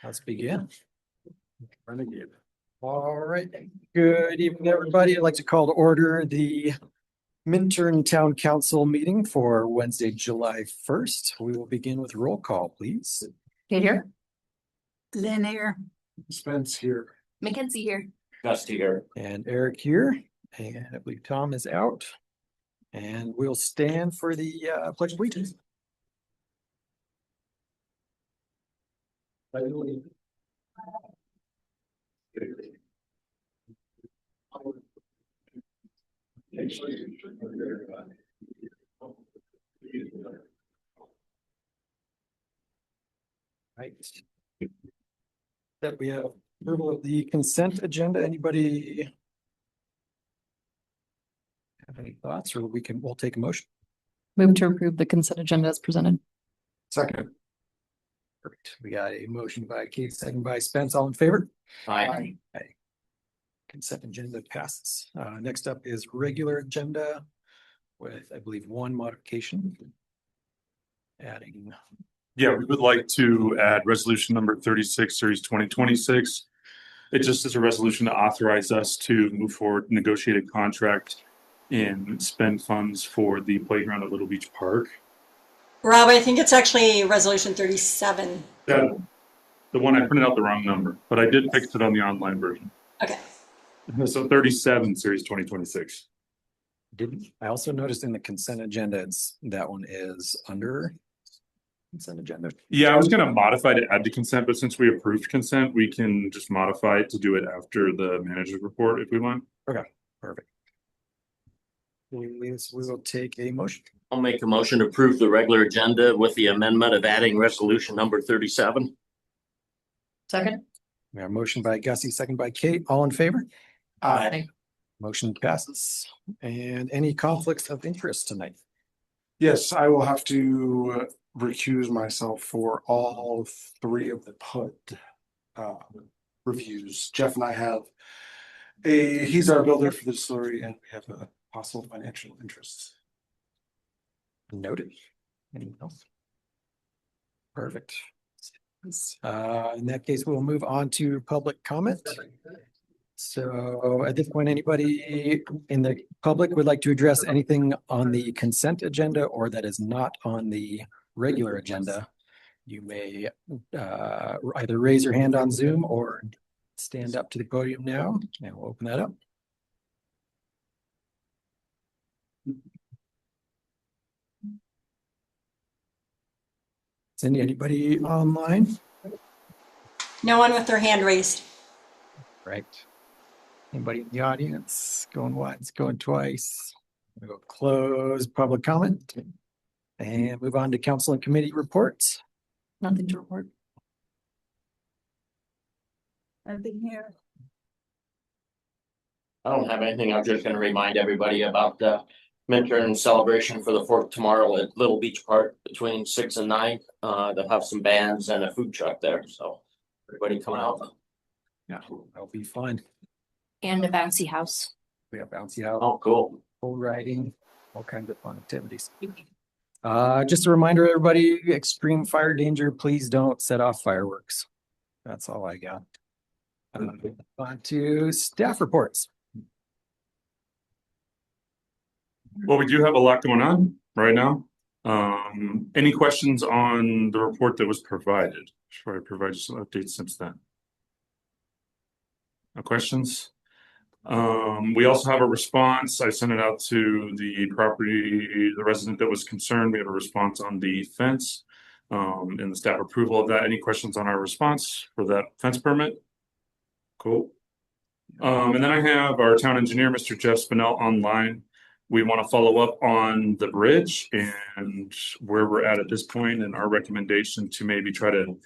Let's begin. Renegade. All right. Good evening, everybody. I'd like to call to order the Minturn Town Council meeting for Wednesday, July 1st. We will begin with roll call, please. Kate here. Lynn here. Spence here. Mackenzie here. Dusty here. And Eric here. And I believe Tom is out. And we'll stand for the Pledge of Allegiance. Right. That we have approval of the consent agenda. Anybody have any thoughts, or we'll take a motion? Move to approve the consent agenda as presented. Second. Perfect. We got a motion by Kate, second by Spence. All in favor? Aye. Aye. Consent agenda passes. Next up is regular agenda with, I believe, one modification. Adding. Yeah, we would like to add resolution number 36, series 2026. It just is a resolution to authorize us to move forward, negotiate a contract and spend funds for the playground at Little Beach Park. Rob, I think it's actually resolution 37. The one I printed out the wrong number, but I did fix it on the online version. Okay. So 37, series 2026. I also noticed in the consent agenda, that one is under consent agenda. Yeah, I was going to modify to add to consent, but since we approved consent, we can just modify it to do it after the manager's report if we want. Okay, perfect. We will take a motion. I'll make a motion to approve the regular agenda with the amendment of adding resolution number 37. Second. We have a motion by Gussie, second by Kate. All in favor? Aye. Motion passes. And any conflicts of interest tonight? Yes, I will have to recuse myself for all three of the PUD reviews. Jeff and I have he's our builder for the distillery, and we have a possible financial interest. Noted. Anyone else? Perfect. In that case, we'll move on to public comment. So at this point, anybody in the public would like to address anything on the consent agenda or that is not on the regular agenda, you may either raise your hand on Zoom or stand up to the podium now, and we'll open that up. Cindy, anybody online? No one with their hand raised. Right. Anybody in the audience? Going once, going twice. We'll close public comment and move on to council and committee reports. Nothing to report. Nothing here. I don't have anything. I'm just going to remind everybody about the Minturn celebration for the 4th tomorrow at Little Beach Park between 6 and 9. They'll have some bands and a food truck there. So everybody coming out. Yeah, that'll be fun. And a bouncy house. We have bouncy house, Oh, cool. bull riding, all kinds of fun activities. Just a reminder, everybody, extreme fire danger, please don't set off fireworks. That's all I got. On to staff reports. Well, we do have a lot going on right now. Any questions on the report that was provided? Should I provide you some updates since then? No questions? We also have a response. I sent it out to the resident that was concerned. We have a response on the fence and the staff approval of that. Any questions on our response for that fence permit? Cool. And then I have our town engineer, Mr. Jeff Spinell, online. We want to follow up on the bridge and where we're at this point and our recommendation to maybe try to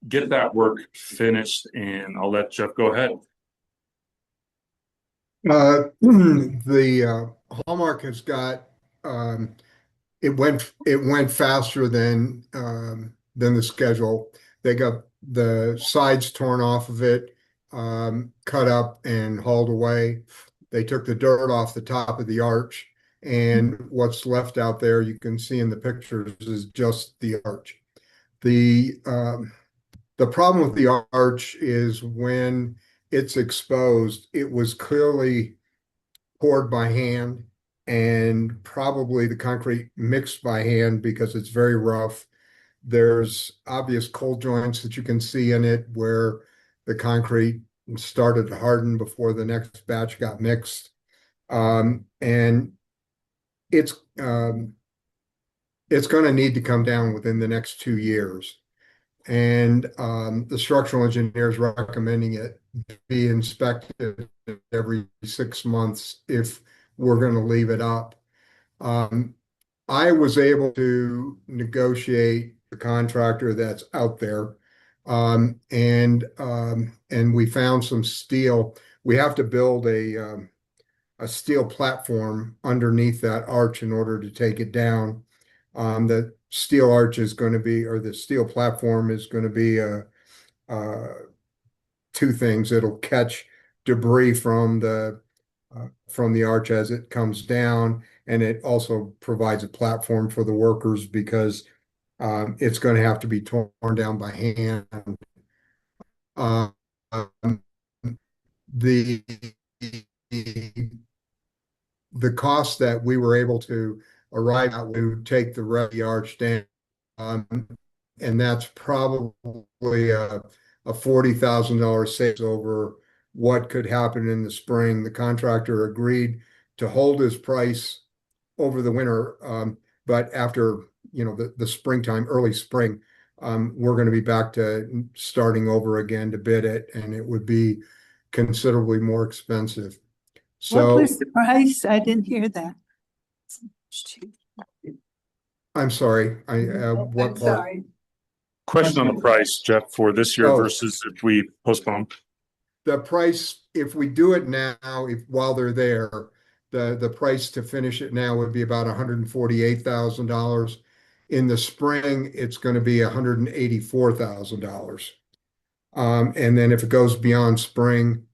get that work finished. And I'll let Jeff go ahead. The Hallmark has got it went faster than the schedule. They got the sides torn off of it, cut up and hauled away. They took the dirt off the top of the arch, and what's left out there, you can see in the pictures, is just the arch. the problem with the arch is when it's exposed, it was clearly poured by hand and probably the concrete mixed by hand because it's very rough. There's obvious cold joints that you can see in it where the concrete started to harden before the next batch got mixed. And it's going to need to come down within the next 2 years. And the structural engineer is recommending it be inspected every 6 months if we're going to leave it up. I was able to negotiate the contractor that's out there. And we found some steel. We have to build a steel platform underneath that arch in order to take it down. The steel arch is going to be, or the steel platform is going to be two things. It'll catch debris from the arch as it comes down, and it also provides a platform for the workers because it's going to have to be torn down by hand. The cost that we were able to arrive at to take the arch down, and that's probably a $40,000 savings over what could happen in the spring. The contractor agreed to hold his price over the winter, but after the springtime, early spring, we're going to be back to starting over again to bid it, and it would be considerably more expensive. What So was the price? I didn't hear that. I'm sorry, what I'm part? sorry. Question on the price, Jeff, for this year Oh. versus if we postpone. The price, if we do it now, while they're there, the price to finish it now would be about $148,000. In the spring, it's going to be $184,000. And then if it goes beyond spring,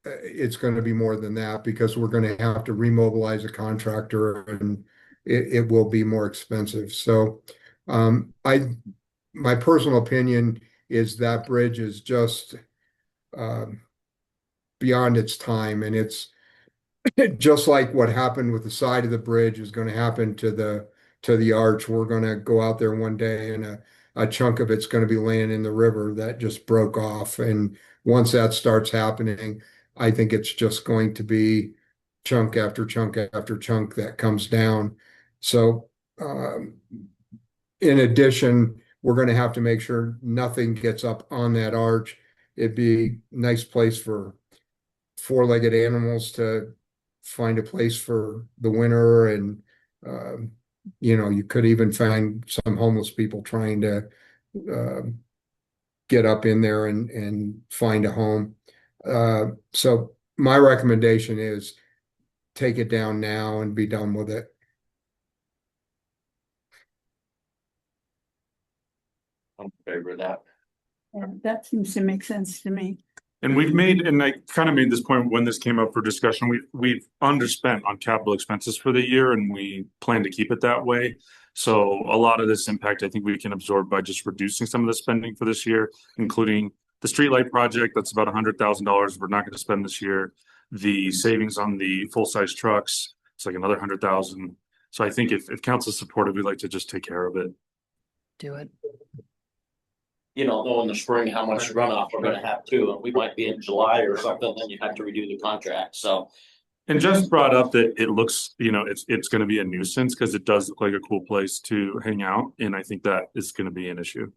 it's going to be more than that because we're going to have to remobilize a contractor and it will be more expensive. So my personal opinion is that bridge is just beyond its time, and it's just like what happened with the side of the bridge is going to happen to the arch. We're going to go out there one day and a chunk of it's going to be laying in the river that just broke off. And once that starts happening, I think it's just going to be chunk after chunk after chunk that comes down. So in addition, we're going to have to make sure nothing gets up on that arch. It'd be a nice place for four-legged animals to find a place for the winter. And, you could even find some homeless people trying to get up in there and find a home. So my recommendation is take it down now and be done with it. I'm in favor of that. And that seems to make sense to me. And and I kind of made this point when this came up for discussion, we've underspent on capital expenses for the year and we plan to keep it that way. So a lot of this impact, I think we can absorb by just reducing some of the spending for this year, including the streetlight project. That's about $100,000 we're not going to spend this year. The savings on the full-size trucks, it's like another $100,000. So I think if council's supportive, we'd like to just take care of it. Do it. Know in the spring how much runoff we're gonna have too, and we might be in July or something, then you have to redo the contract, so. And Jeff brought up that it looks, it's going to be a nuisance because it does look like a cool place to hang out. And I think that is going to be an issue.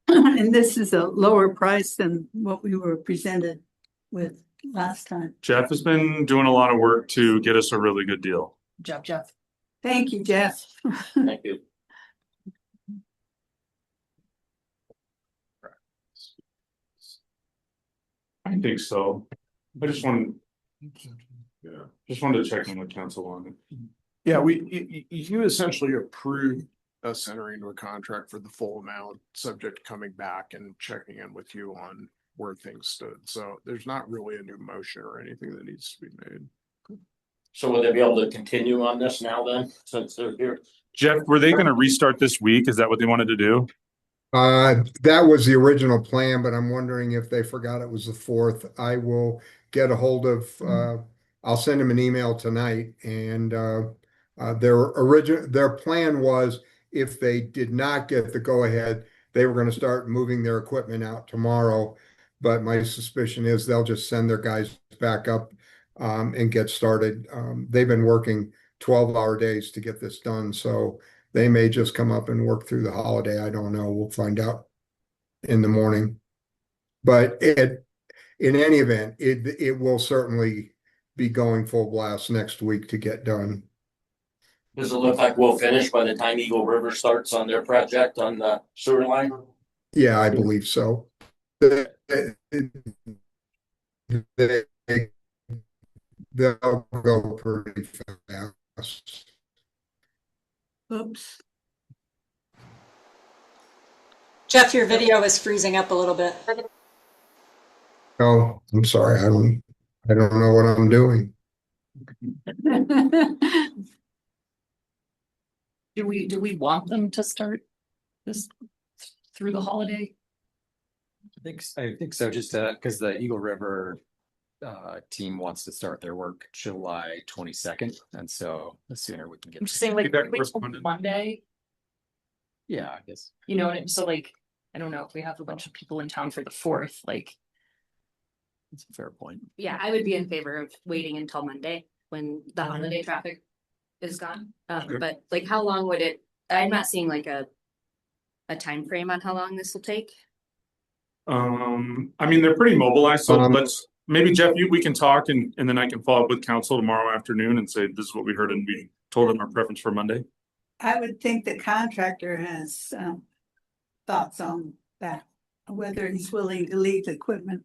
And this is a lower price than what we were presented with last time. Jeff has been doing a lot of work to get us a really good deal. Good job, Jeff. Thank you, Jeff. Thank you. I think so. I just wanted to check in with council on it. Yeah, you essentially approved us entering into a contract for the full amount, subject to coming back and checking in with you on where things stood. So there's not really a new motion or anything that needs to be made. So will they be able to continue on this now then, since they're here? Jeff, were they gonna restart this week? Is that what they wanted to do? That was the original plan, but I'm wondering if they forgot it was the 4th. I will get a hold of, I'll send them an email tonight and, their plan was if they did not get the go-ahead, they were gonna start moving their equipment out tomorrow. But my suspicion is they'll just send their guys back up, and get started. They've been working 12-hour days to get this done, so they may just come up and work through the holiday. I don't know. We'll find out in the morning. But in any event, it will certainly be going full blast next week to get done. Does it look like we'll finish by the time Eagle River starts on their project on the sewer line? Yeah, I believe so. They'll go pretty fast. Oops. Jeff, your video is freezing up a little bit. Oh, I'm sorry. I don't know what I'm doing. Do we want them to start this through the holiday? I think so, just because the Eagle River team wants to start their work July 22nd, and so the sooner we can get. I'm just saying, like, Feedback wait till correspondent. Monday, Yeah, I guess. you know, and so like, I don't know if we have a bunch of people in town for the 4th, like. That's a fair point. Yeah, I would be in favor of waiting until Monday when the holiday traffic is gone. Okay. But like, how long would it, I'm not seeing like a time frame on how long this will take. I mean, they're pretty mobilized, so let's, maybe Jeff, we can talk and then I can follow up with council tomorrow afternoon and say, this is what we heard and we told them our preference for Monday. I would think the contractor has thoughts on that, whether he's willing to leave the equipment.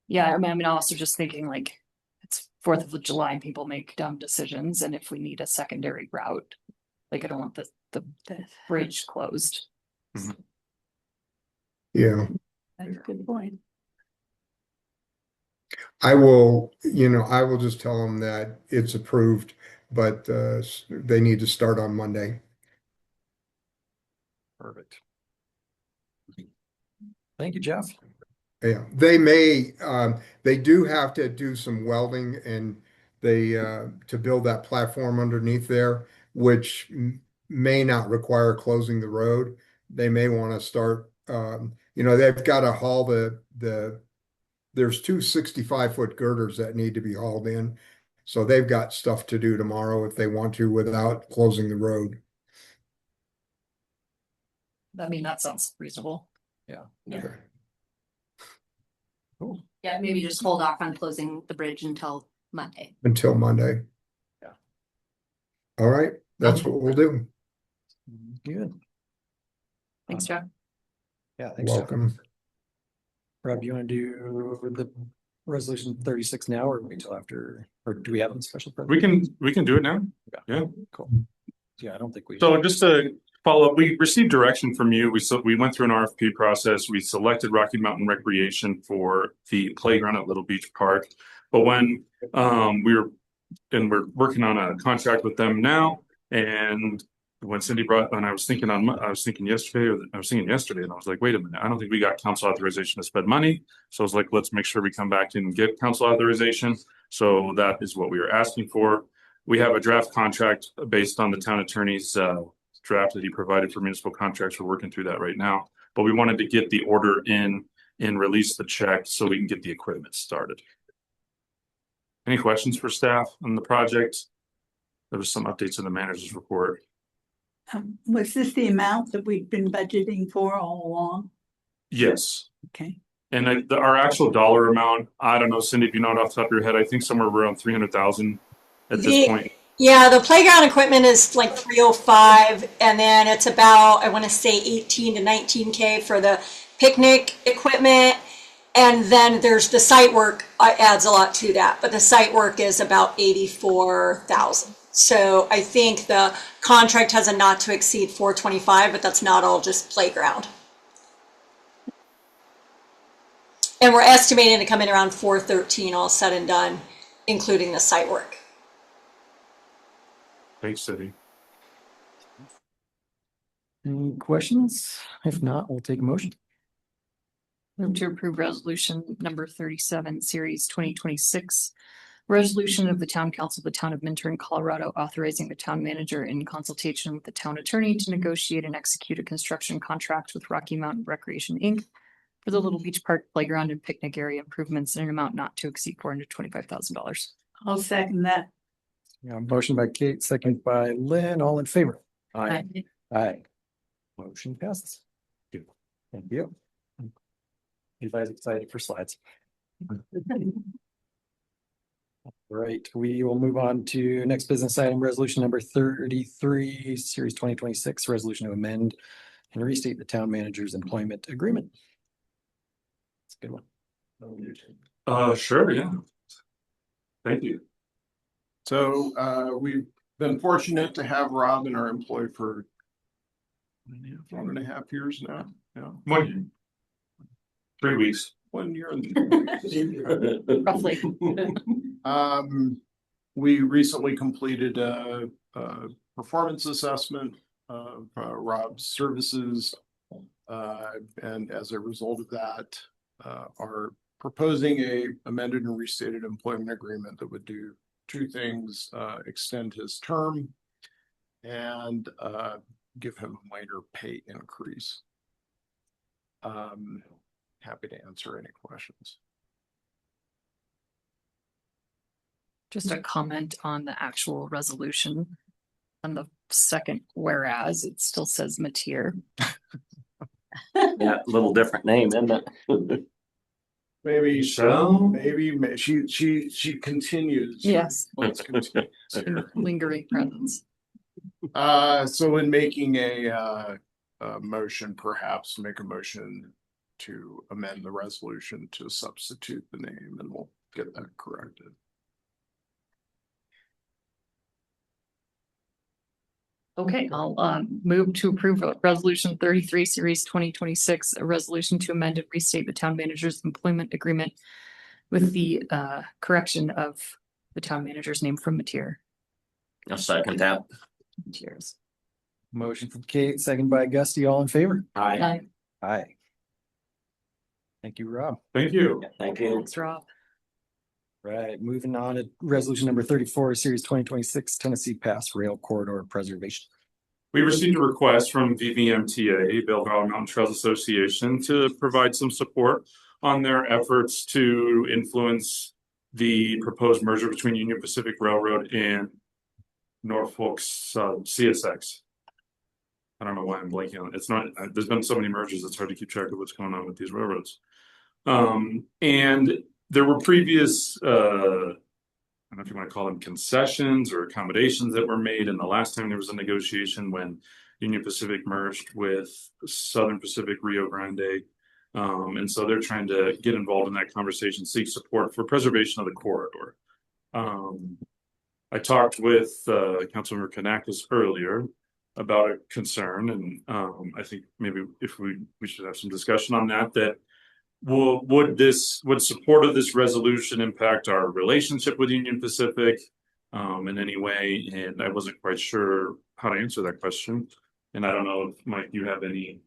Yeah, I mean, I'm also just thinking like, it's 4th of July and people make dumb decisions, and if we need a secondary route, like I don't want the bridge closed. Yeah. That's a good point. I will just tell them that it's approved, but they need to start on Monday. Perfect. Thank you, Jeff. Yeah, they do have to do some welding and to build that platform underneath there, which may not require closing the road. They may want to start, they've got to haul there's two 65-foot girders that need to be hauled in. So they've got stuff to do tomorrow if they want to without closing the road. I mean, that sounds reasonable. Yeah. Okay. Cool. Yeah, maybe just hold off on closing the bridge until Monday. Until Monday. Yeah. All right, that's what we'll do. Good. Thanks, Jeff. Yeah, thanks, Jeff. Welcome. Rob, you want to do the resolution 36 now, or wait till after, or do we have a special? We can do it now. Yeah. Cool. Yeah, I don't think we. So just to follow up, we received direction from you. We went through an RFP process. We selected Rocky Mountain Recreation for the playground at Little Beach Park. But when we're working on a contract with them now, and when Cindy and I was thinking yesterday, and I was like, wait a minute, I don't think we got council authorization to spend money. So I was like, let's make sure we come back and get council authorization. So that is what we were asking for. We have a draft contract based on the town attorney's draft that he provided for municipal contracts. We're working through that right now, but we wanted to get the order in and release the check so we can get the equipment started. Any questions for staff on the project? There was some updates in the manager's report. Was this the amount that we've been budgeting for all along? Yes. Okay. And our actual dollar amount, I don't know, Cindy, if you know it off the top of your head, I think somewhere around 300,000 at this point. Yeah, the playground equipment is like 305, and then it's about, I want to say 18 to 19K for the picnic equipment. And then there's the site work adds a lot to that, but the site work is about 84,000. So I think the contract has a not to exceed 425, but that's not all just playground. And we're estimating to come in around 413 all said and done including the site work. Thanks, Cindy. Any questions? If not, we'll take a motion. Move to approve resolution number 37, series 2026. Resolution of the Town Council of the Town of Minturn, Colorado, authorizing the town manager in consultation with the town attorney to negotiate and execute a construction contract with Rocky Mountain Recreation, Inc. for the Little Beach Park Playground and Picnic Area improvements in an amount not to exceed $425,000. I'll second that. Motion by Kate, second by Lynn, all in favor? Aye. Aye. Motion passes. Thank you. Everybody's excited for slides. Right, we will move on to next business item, resolution number 33, series 2026, resolution to amend and restate the town manager's employment agreement. It's a good one. Sure, yeah. Thank you. So we've been fortunate to have Rob in our employ for 1.5 years now. Yeah, 1 year. 3 weeks. 1 year. And Roughly. We recently completed a performance assessment of Rob's services. And as a result of that, are proposing a amended and restated employment agreement that would do two things: extend his term and give him a minor pay increase. Happy to answer any questions. Just a comment on the actual resolution. On the second whereas, it still says Mateer. Yeah, a little different name, isn't it? Maybe Michelle? maybe she continues. Yes. Let's continue. Lingering presence. So in making a motion, perhaps make a motion to amend the resolution to substitute the name, and we'll get that corrected. Okay, I'll move to approve resolution 33, series 2026, a resolution to amend and restate the town manager's employment agreement with the correction of the town manager's name from Mateer. A second that. Mateers. Motion from Kate, second by Gusty, all in favor? Aye. Aye. Thank you, Rob. Thank you. Thank you. Thanks, Rob. Right, moving on to resolution number 34, series 2026, Tennessee Pass Rail Corridor Preservation. We received a request from VVMTA, Belle Valley Mountain Trails Association, to provide some support on their efforts to influence the proposed merger between Union Pacific Railroad and Norfolk's CSX. I don't know why I'm blanking on it. It's not, there's been so many mergers, it's hard to keep track of what's going on with these railroads. And there were previous, I don't know if you want to call them concessions or accommodations that were made in the last time there was a negotiation when Union Pacific merged with Southern Pacific Rio Grande. And so they're trying to get involved in that conversation, seek support for preservation of the corridor. I talked with Councilmember Kanakis earlier about a concern, and I think maybe if we should have some discussion on that, would support of this resolution impact our relationship with Union Pacific in any way? And I wasn't quite sure how to answer that question. And I don't know if, Mike, you have any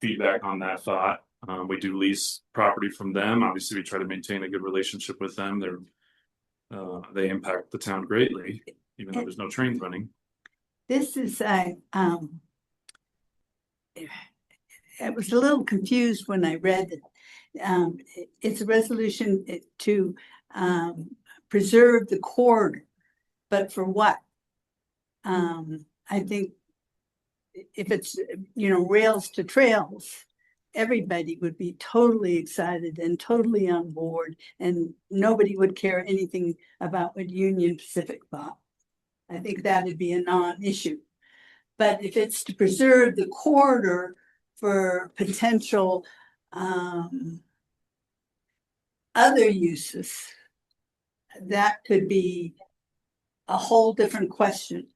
feedback on that thought. We do lease property from them. Obviously, we try to maintain a good relationship with them. They impact the town greatly, even though there's no trains running. This is I was a little confused when I read it. It's a resolution to preserve the corridor, but for what? I think if it's, rails to trails, everybody would be totally excited and totally on board, and nobody would care anything about what Union Pacific thought. I think that would be a non-issue. But if it's to preserve the corridor for potential other uses, that could be a whole different question.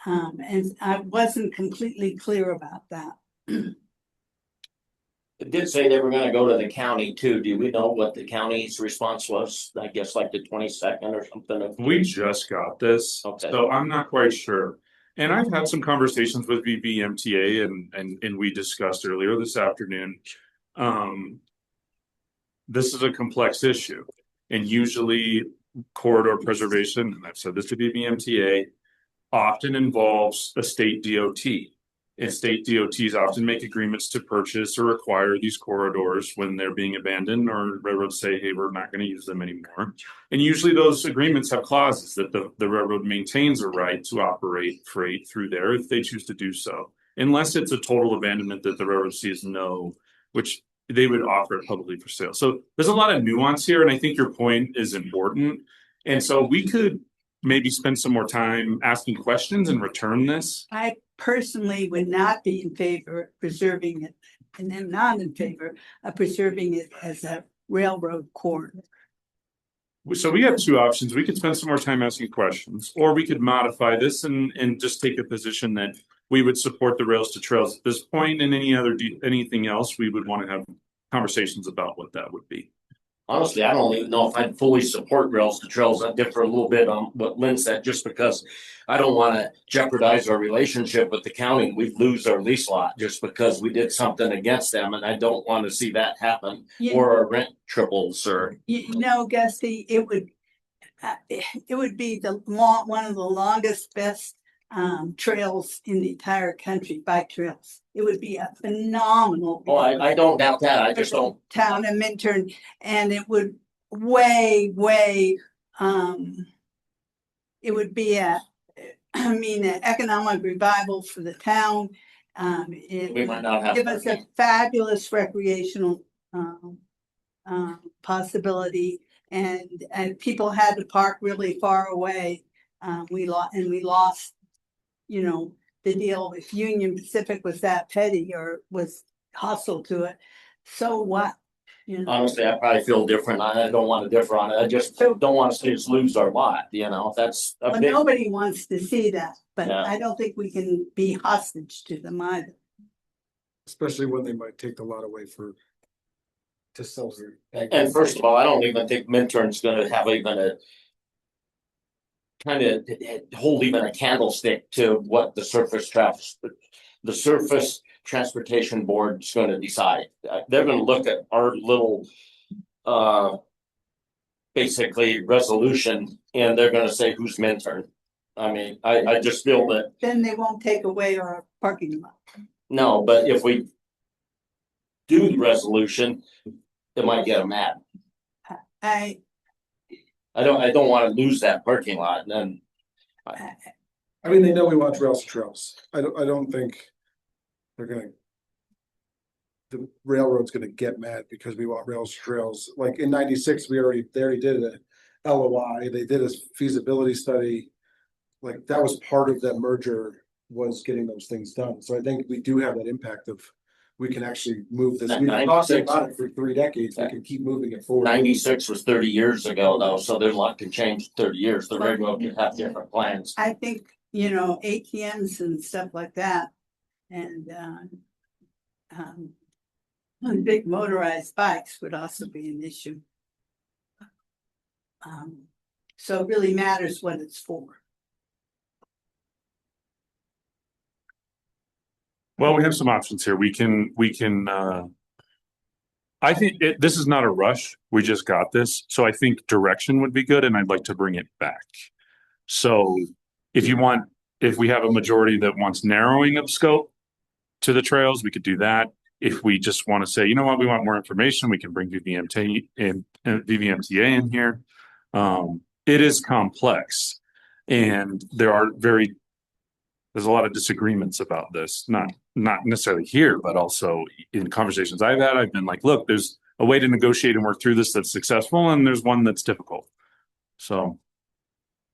And I wasn't completely clear about that. It did say they were gonna go to the county too. Do we know what the county's response was? I guess like the 22nd or something of. We just got this, Okay. so I'm not quite sure. And I've had some conversations with VVMTA and we discussed earlier this afternoon. This is a complex issue, and usually corridor preservation, and I've said this to VVMTA, often involves a state DOT. And state DOTs often make agreements to purchase or acquire these corridors when they're being abandoned, or railroads say, hey, we're not going to use them anymore. And usually those agreements have clauses that the railroad maintains a right to operate freight through there if they choose to do so. Unless it's a total abandonment that the railroad sees no, which they would offer it publicly for sale. So there's a lot of nuance here, and I think your point is important. And so we could maybe spend some more time asking questions and return this. I personally would not be in favor of preserving it, and am not in favor of preserving it as a railroad corridor. So we have two options. We could spend some more time asking questions, or we could modify this and just take a position that we would support the rails to trails at this point, and anything else we would want to have conversations about what that would be. Honestly, I don't even know if I'd fully support rails to trails. I differ a little bit on what Lynn said, just because I don't want to jeopardize our relationship with the county. We'd lose our lease lot just because we did something against them, and I don't want to see that happen. Or our rent triples or. Gusty, it would be one of the longest, best trails in the entire country, bike trails. It would be a phenomenal. Oh, I don't doubt that. I just don't. Town of Minturn, and it would way, it would be an economic revival for the town. It We might not have. give us a fabulous recreational possibility, and people had to park really far away. We lost, the deal with Union Pacific was that petty or was hostile to it. So what? Honestly, I probably feel different. I don't want to differ on it. I just don't want to see us lose our lot, that's a Well, big. nobody wants to see that, but Yeah. I don't think we can be hostage to them either. Especially when they might take the lot away to sell their. And first of all, I don't even think Minturn's gonna have even a. Kind of hold even a candlestick to what the surface transportation board's gonna decide. They're gonna look at our little. Basically resolution, and they're gonna say who's Minturn. I mean, I just feel that, Then they won't take away our parking lot. no, but if we. Do the resolution, it might get them mad. I I don't wanna lose that parking lot, and then. I mean, they know we want rails to trails. I don't think they're gonna. The railroad's gonna get mad because we want rails to trails. Like in '96, they already did a LOI, they did a feasibility study. Like that was part of that merger, was getting those things done. So I think we do have that impact of. We can actually move this. We've been talking about it for 3 decades. We can keep moving it forward. 96 was 30 years ago though, so there's a lot can change in 30 years. The railroad can have different plans. I think, ATMs and stuff like that, and big motorized bikes would also be an issue. So it really matters what it's for. Well, we have some options here. We can, I think this is not a rush. We just got this. So I think direction would be good, and I'd like to bring it back. So if we have a majority that wants narrowing of scope to the trails, we could do that. If we just want to say, you know what, we want more information, we can bring VVMTA in here. It is complex, and there's a lot of disagreements about this, not necessarily here, but also in conversations I've had. I've been like, look, there's a way to negotiate and work through this that's successful, and there's one that's difficult. So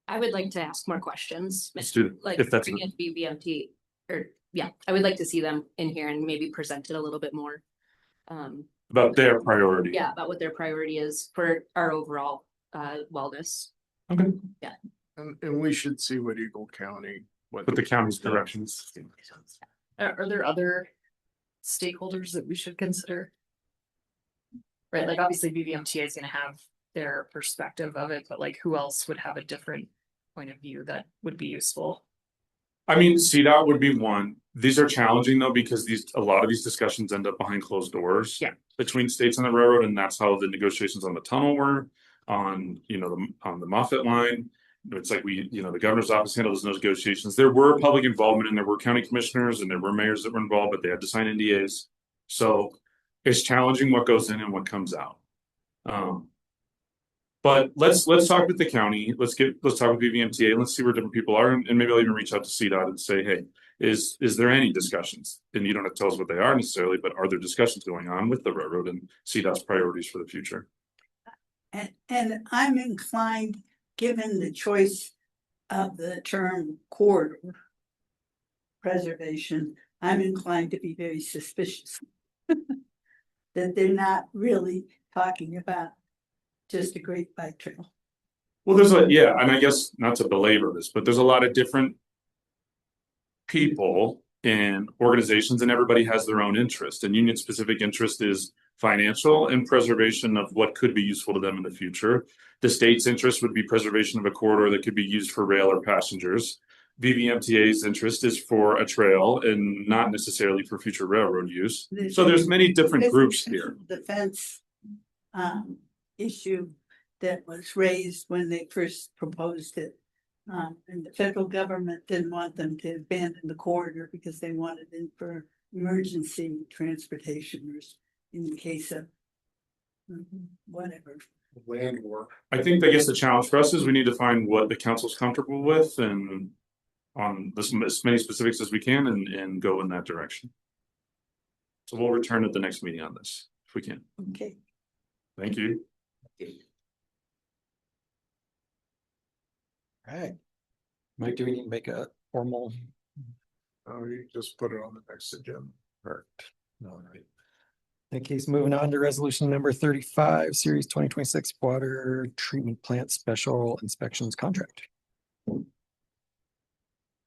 I would like to ask more questions. let's do it. Like If that's bring in BVMT, I would like to see them in here and maybe present it a little bit more. about their priority. Yeah, about what their priority is for our overall wellness. Okay. Yeah. And we should see what Eagle County. But the county's directions. Are there other stakeholders that we should consider? Right, like obviously BVMTA is gonna have their perspective of it, but like who else would have a different point of view that would be useful? I mean, CDOT would be one. These are challenging though, because a lot of these discussions end up behind closed doors. Yeah. Between states and the railroad, and that's how the negotiations on the tunnel were, on, on the Moffett line. It's like the governor's office handled those negotiations. There were public involvement and there were county commissioners and there were mayors that were involved, but they had to sign NDAs. So it's challenging what goes in and what comes out. But let's talk with the county. Let's talk with BVMTA. Let's see where different people are, and maybe I'll even reach out to CDOT and say, hey, is there any discussions? And you don't have to tell us what they are necessarily, but are there discussions going on with the railroad and CDOT's priorities for the future? And I'm inclined, given the choice of the term corridor preservation, I'm inclined to be very suspicious that they're not really talking about just a great bike trail. Well, and I guess not to belabor this, but there's a lot of different people and organizations, and everybody has their own interest. And Union specific interest is financial and preservation of what could be useful to them in the future. The state's interest would be preservation of a corridor that could be used for rail or passengers. BVMTA's interest is for a trail and not necessarily for future railroad use. So there's many different groups here. The fence issue that was raised when they first proposed it. And the federal government didn't want them to abandon the corridor because they wanted it for emergency transportation or in the case of whatever. Land war. I guess the challenge for us is we need to find what the council's comfortable with and on this as many specifics as we can and go in that direction. So we'll return at the next meeting on this if we can. Okay. Thank you. All right. Mike, do we need to make a formal? Oh, you just put it on the next agenda. Perfect. All right. In that case, moving on to resolution number 35, series 2026 water treatment plant special inspections contract.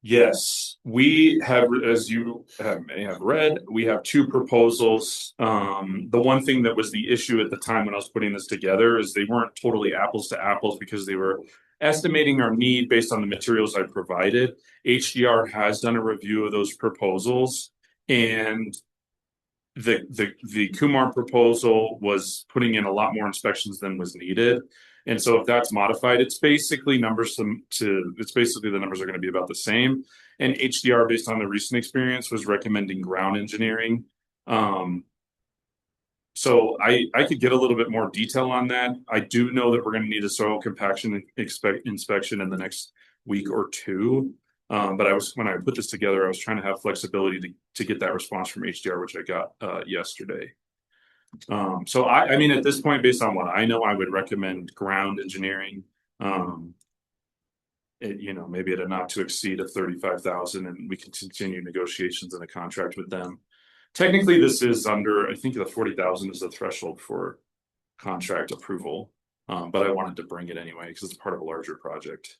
Yes, we have, as you may have read, we have two proposals. The one thing that was the issue at the time when I was putting this together is they weren't totally apples to apples because they were estimating our need based on the materials I provided. HDR has done a review of those proposals, and the Kumar proposal was putting in a lot more inspections than was needed. And so if that's modified, it's basically the numbers are going to be about the same. And HDR, based on the recent experience, was recommending ground engineering. So I could get a little bit more detail on that. I do know that we're going to need a soil compaction inspection in the next week or two. But when I put this together, I was trying to have flexibility to get that response from HDR, which I got yesterday. So I mean, at this point, based on what I know, I would recommend ground engineering. Maybe at a not to exceed of 35,000, and we can continue negotiations and a contract with them. Technically, this is under, I think the 40,000 is the threshold for contract approval. But I wanted to bring it anyway because it's part of a larger project.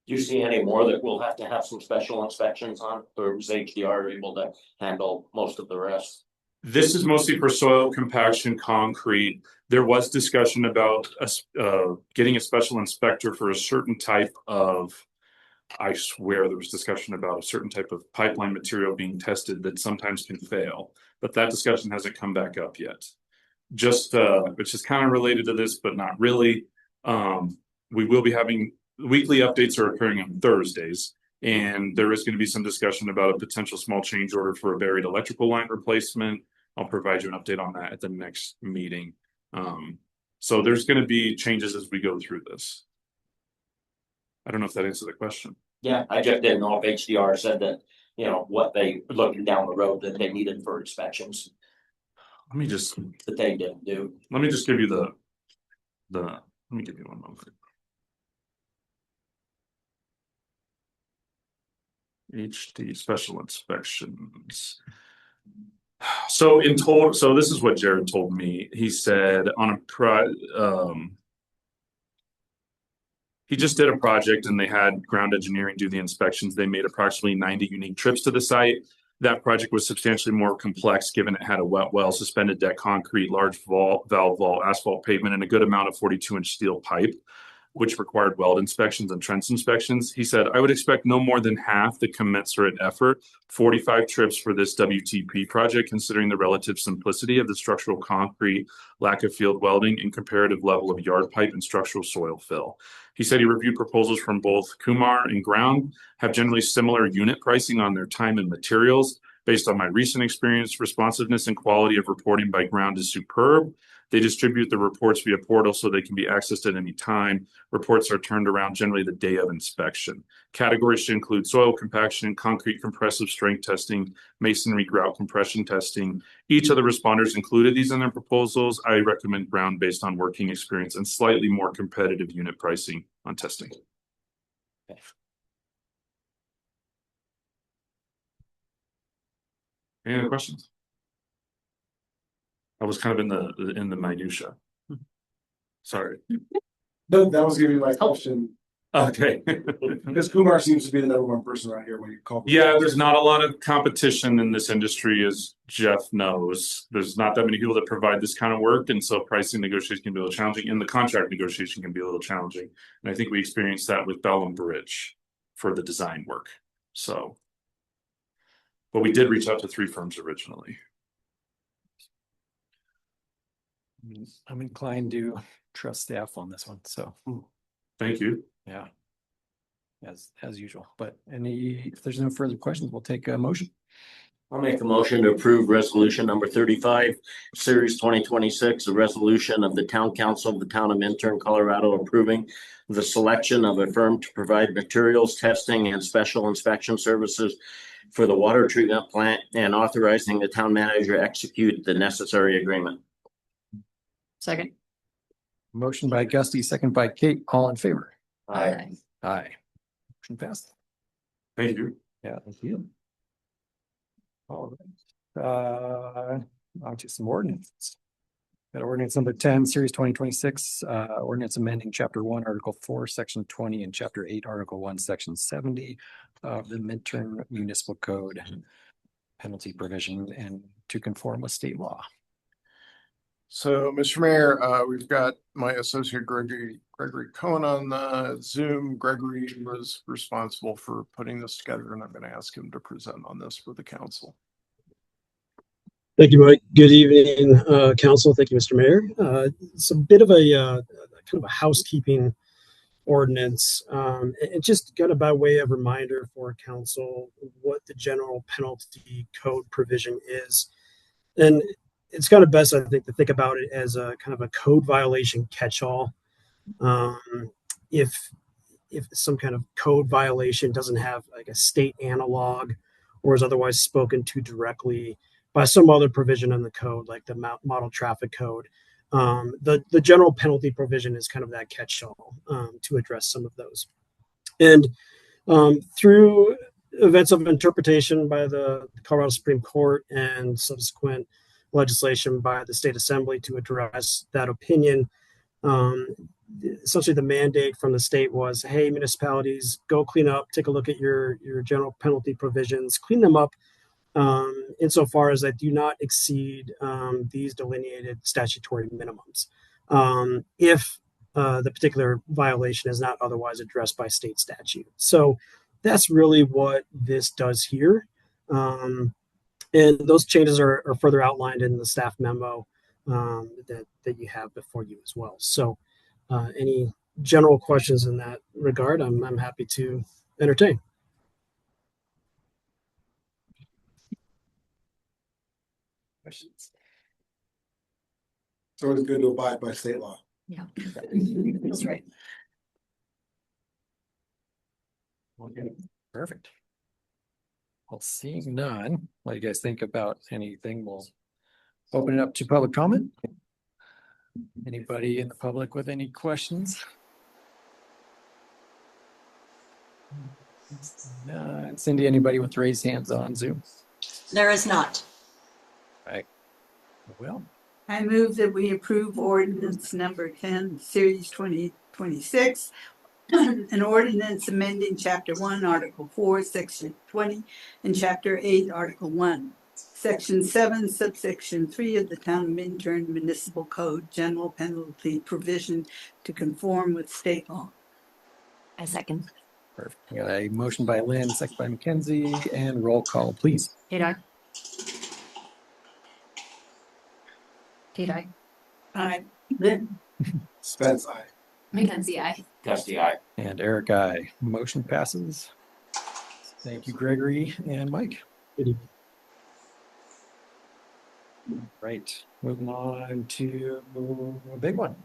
Do you see any more that we'll have to have some special inspections on, or was HDR able to handle most of the rest? This is mostly for soil compaction, concrete. There was discussion about getting a special inspector for a certain type of, I swear there was discussion about a certain type of pipeline material being tested that sometimes can fail, but that discussion hasn't come back up yet. Which is kind of related to this, but not really. We will be having weekly updates are occurring on Thursdays, and there is going to be some discussion about a potential small change order for a buried electrical line replacement. I'll provide you an update on that at the next meeting. So there's going to be changes as we go through this. I don't know if that answers the question. Yeah, I just didn't know if HDR said that, what they looking down the road that they needed for inspections Let me just that they didn't do. give you let me give you one moment. HD special inspections. So in total, so this is what Jared told me. He said he just did a project and they had ground engineering do the inspections. They made approximately 90 unique trips to the site. That project was substantially more complex given it had a wet well, suspended deck concrete, large valve vault, asphalt pavement, and a good amount of 42-inch steel pipe, which required weld inspections and trench inspections. He said, I would expect no more than half the commensurate effort, 45 trips for this WTP project, considering the relative simplicity of the structural concrete, lack of field welding, and comparative level of yard pipe and structural soil fill. He said he reviewed proposals from both Kumar and Ground, have generally similar unit pricing on their time and materials. Based on my recent experience, responsiveness and quality of reporting by Ground is superb. They distribute the reports via portal so they can be accessed at any time. Reports are turned around generally the day of inspection. Categories should include soil compaction, concrete compressive strength testing, masonry grout compression testing. Each of the responders included these in their proposals. I recommend Ground based on working experience and slightly more competitive unit pricing on testing. Any other questions? I was kind of in the minutia. Sorry. No, that was gonna be my question, Okay. because Kumar seems to be the number one person around here when you call. Yeah, there's not a lot of competition in this industry, as Jeff knows. There's not that many people that provide this kind of work, and so pricing negotiation can be a little challenging, and the contract negotiation can be a little challenging. And I think we experienced that with Bell and Bridge for the design work. So, but we did reach out to 3 firms originally. I'm inclined to trust staff on this one, so, Thank you. yeah. As usual, but if there's no further questions, we'll take a motion. I'll make a motion to approve resolution number 35, series 2026, a resolution of the town council of the town of Minturn, Colorado, approving the selection of a firm to provide materials testing and special inspection services for the water treatment plant and authorizing the town manager execute the necessary agreement. Second. Motion by Gusty, second by Kate, all in favor? Aye. Aye. Motion passed. Thank you. Yeah, thank you. All right. On to some ordinances. Got ordinance number 10, series 2026, ordinance amending chapter 1, article 4, section 20, and chapter 8, article 1, section 70 of the Minturn Municipal Code penalty provision and to conform with state law. So, Mr. Mayor, we've got my associate Gregory Cohen on the Zoom. Gregory was responsible for putting this together, and I'm going to ask him to present on this for the council. Thank you, Mike. Good evening, council. Thank you, Mr. Mayor. It's a bit of a kind of a housekeeping ordinance. It just got by way of reminder for council what the general penalty code provision is. And it's kind of best, I think, to think about it as a kind of a code violation catch-all. If some kind of code violation doesn't have like a state analog or is otherwise spoken to directly by some other provision in the code, like the model traffic code, the general penalty provision is kind of that catch-all to address some of those. And through events of interpretation by the Colorado Supreme Court and subsequent legislation by the state assembly to address that opinion, essentially the mandate from the state was, hey, municipalities, go clean up, take a look at your general penalty provisions, clean them up insofar as they do not exceed these delineated statutory minimums if the particular violation is not otherwise addressed by state statute. So that's really what this does here. And those changes are further outlined in the staff memo that you have before you as well. So any general questions in that regard, I'm happy to entertain. Questions? So it's good to abide by state law. Yeah. That's right. Okay, perfect. Well, seeing none, what do you guys think about anything? We'll open it up to public comment. Anybody in the public with any questions? Cindy, anybody with raised hands on Zoom? There is not. Well, I move that we approve ordinance number 10, series 2026, An ordinance amending Chapter 1, Article 4, Section 20, and Chapter 8, Article 1, Section 7, Subsection 3 of the Town of Minturn Municipal Code, general penalty provision to conform with state law. A second. Perfect. We got a motion by Lynn, second by Mackenzie, and roll call, please. Kate, aye. Kate, aye. Lynn? Spence, I. Mackenzie, aye. Dusty, I. And Eric, I. Motion passes. Thank you, Gregory and Mike. Right, moving on to a big one.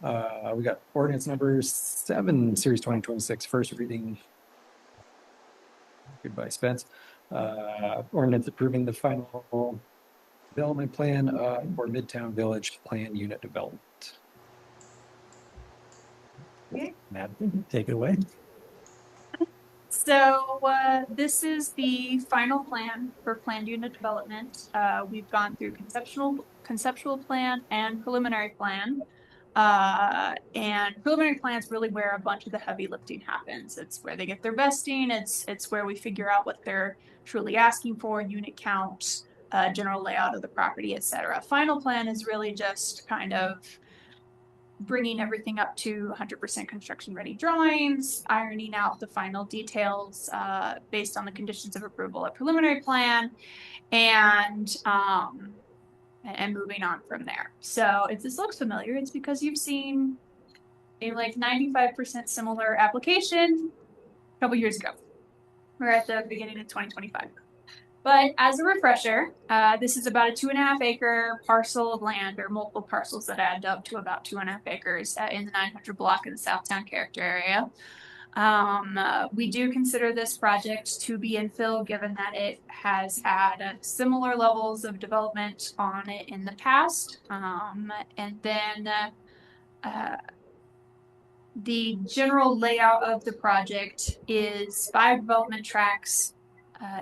We got ordinance number 7, series 2026, first reading. Goodbye, Spence. Ordinance approving the final development plan for Midtown Village Plan Unit Development. Okay. Matt, take it away. So this is the final plan for planned unit development. We've gone through conceptual plan and preliminary plan. And preliminary plan is really where a bunch of the heavy lifting happens. It's where they get their vesting. It's where we figure out what they're truly asking for, unit count, general layout of the property, etc. Final plan is really just kind of bringing everything up to 100% construction ready drawings, ironing out the final details based on the conditions of approval of preliminary plan, and moving on from there. So if this looks familiar, it's because you've seen a like 95% similar application a couple years ago. We're at the beginning of 2025. But as a refresher, this is about a 2.5 acre parcel of land, or multiple parcels that add up to about 2.5 acres in the 900 block in the Southtown character area. We do consider this project to be infill, given that it has had similar levels of development on it in the past. And then the general layout of the project is 5 development tracks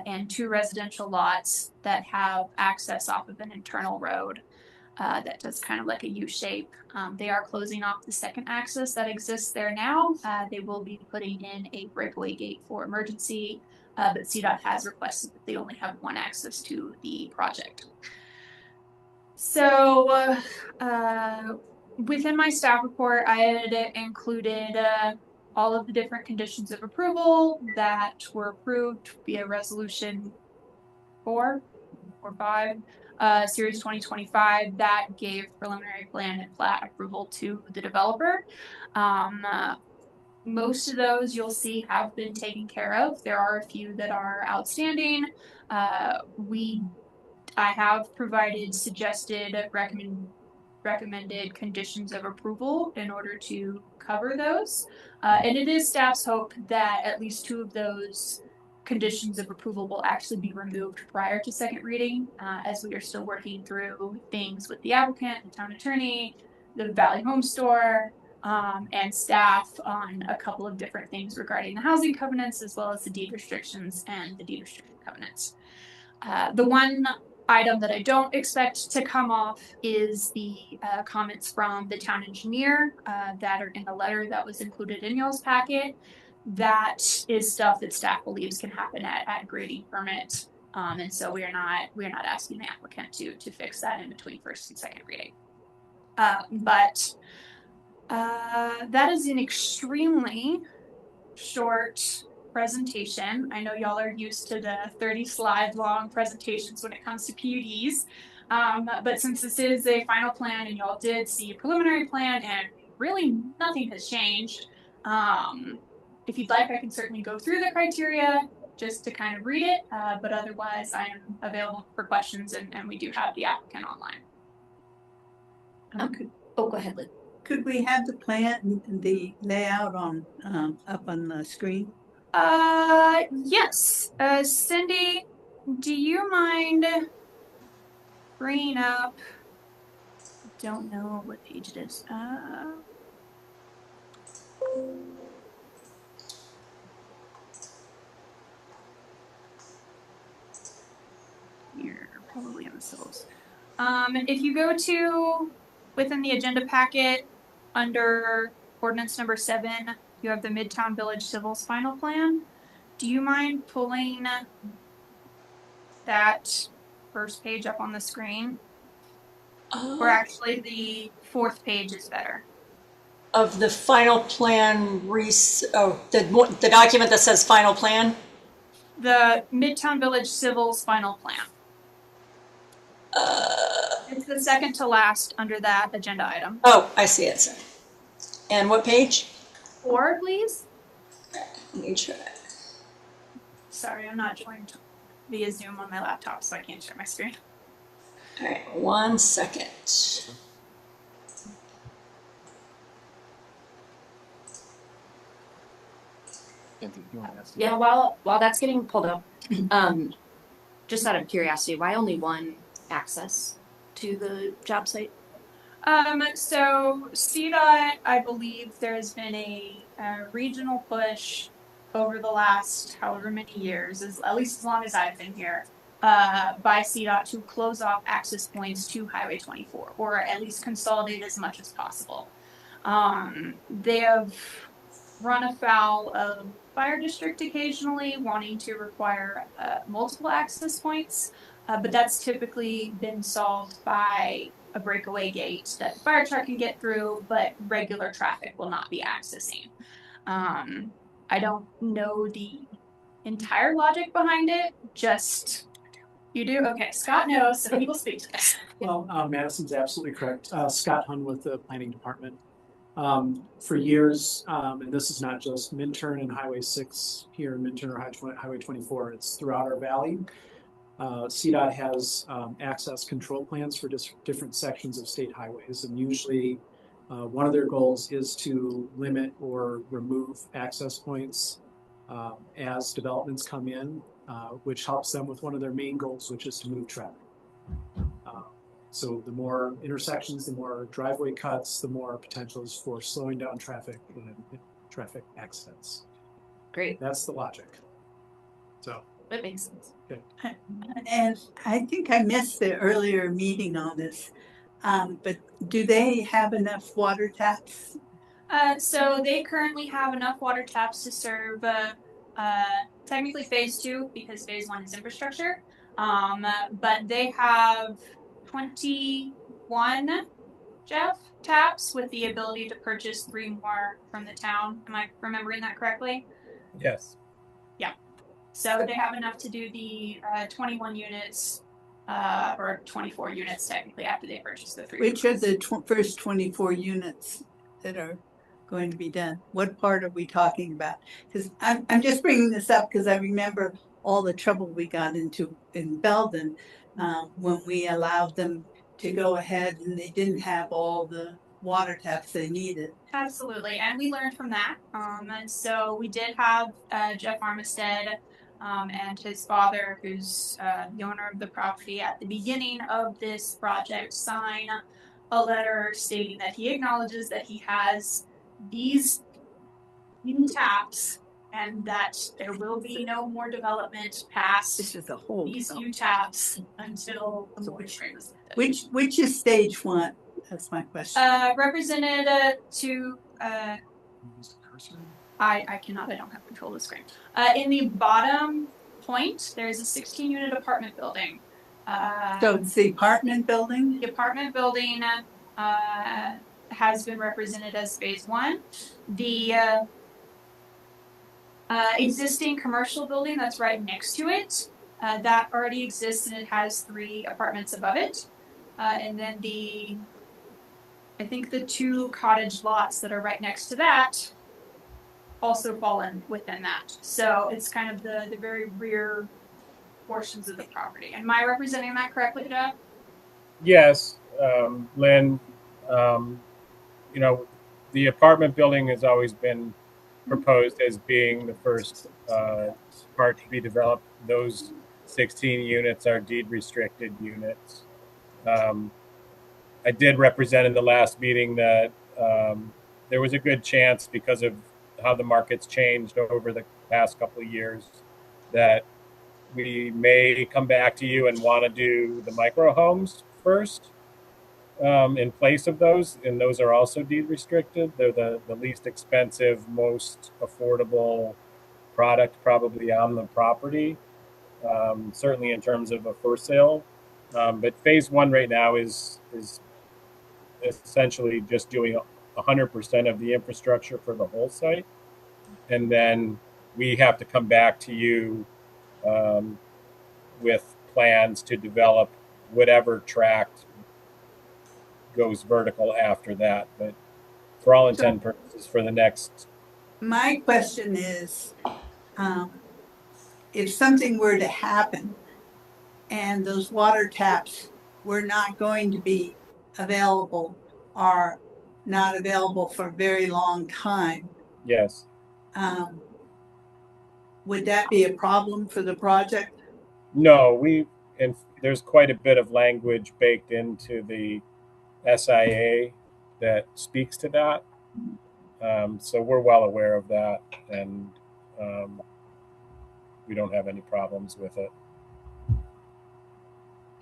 and 2 residential lots that have access off of an internal road that does kind of like a U shape. They are closing off the second access that exists there now. They will be putting in a breakaway gate for emergency, but CDOT has requested that they only have 1 access to the project. So within my staff report, I had included all of the different conditions of approval that were approved via resolution 4 or 5, series 2025, that gave preliminary plan and plat approval to the developer. Most of those you'll see have been taken care of. There are a few that are outstanding. I have provided suggested recommended conditions of approval in order to cover those. And it is staff's hope that at least 2 of those conditions of approval will actually be removed prior to second reading, as we are still working through things with the applicant, the town attorney, the Valley Home Store, and staff on a couple of different things regarding the housing covenants, as well as the deed restrictions and the deed restriction covenants. The one item that I don't expect to come off is the comments from the town engineer that are in the letter that was included in y'all's packet. That is stuff that staff believes can happen at grading permit, and so we are not asking the applicant to fix that in between first and second reading. But that is an extremely short presentation. I know y'all are used to the 30 slide long presentations when it comes to PUDs, but since this is a final plan and y'all did see a preliminary plan and really nothing has changed, if you'd like, I can certainly go through the criteria just to kind of read it, but otherwise I am available for questions, and we do have the applicant online. Go ahead, Lynn. Could we have the plan, the layout on up on the screen? Yes. Cindy, do you mind bringing up? Don't know what page it is. You're probably on the civils. If you go to within the agenda packet under ordinance number 7, you have the Midtown Village Civil's final plan. Do you mind pulling that first page up on the screen? Or actually, the fourth page is better. Of the final plan, the document that says final plan? The Midtown Village Civil's final plan. It's the second to last under that agenda item. Oh, I see it. And what page? 4, please. Let me try. Sorry, I'm not joined via Zoom on my laptop, so I can't share my screen. All right, 1 second. Yeah, while that's getting pulled up, just out of curiosity, why only one access to the job site? So CDOT, I believe there's been a regional push over the last however many years, at least as long as I've been here, by CDOT to close off access points to Highway 24, or at least consolidate as much as possible. They have run afoul of fire district occasionally, wanting to require multiple access points, but that's typically been solved by a breakaway gate that the fire truck can get through, but regular traffic will not be accessing. I don't know the entire logic behind it, just you do? Okay, Scott knows, so he will speak to this. Well, Madison's absolutely correct. Scott Hun with the planning department. For years, and this is not just Minturn and Highway 6 here in Minturn or Highway 24, it's throughout our valley. CDOT has access control plans for different sections of state highways, and usually one of their goals is to limit or remove access points as developments come in, which helps them with one of their main goals, which is to move traffic. So the more intersections, the more driveway cuts, the more potentials for slowing down traffic and traffic accidents. Great. That's the logic. So that makes sense. Okay. And I think I missed the earlier meeting on this, but do they have enough water taps? So they currently have enough water taps to serve technically phase 2 because phase 1 is infrastructure. But they have 21 taps with the ability to purchase 3 more from the town. Am I remembering that correctly? Yes. Yeah. So they have enough to do the 21 units or 24 units technically after they purchase the 3. Which are the first 24 units that are going to be done? What part are we talking about? Because I'm just bringing this up because I remember all the trouble we got into in Belden when we allowed them to go ahead and they didn't have all the water taps they needed. Absolutely, and we learned from that. And so we did have Jeff Armistead and his father, who's the owner of the property at the beginning of this project, sign a letter stating that he acknowledges that he has these taps and that there will be no more development past This is a whole these few taps until the moratorium is lifted. Which is stage 1? That's my question. Represented to I cannot, I don't have control of the screen. In the bottom point, there's a 16-unit apartment building. So it's the apartment building? The apartment building has been represented as phase 1. The existing commercial building that's right next to it, that already exists and it has 3 apartments above it. And then I think the 2 cottage lots that are right next to that also fall in within that. So it's kind of the very rear portions of the property. Am I representing that correctly, Jeff? Yes, Lynn. The apartment building has always been proposed as being the first part to be developed. Those 16 units are deed restricted units. I did represent in the last meeting that there was a good chance, because of how the market's changed over the past couple of years, that we may come back to you and want to do the micro homes first. in place of those, and those are also deed restricted. They're the least expensive, most affordable product probably on the property, certainly in terms of a for sale. But phase one right now is essentially just doing 100% of the infrastructure for the whole site. And then we have to come back to you with plans to develop whatever tract goes vertical after that. But for all intent and purposes, for the next. My question is, if something were to happen and those water taps were not going to be available or not available for a very long time, Yes. would that be a problem for the project? No, and there's quite a bit of language baked into the SIA that speaks to that. So we're well aware of that, and we don't have any problems with it.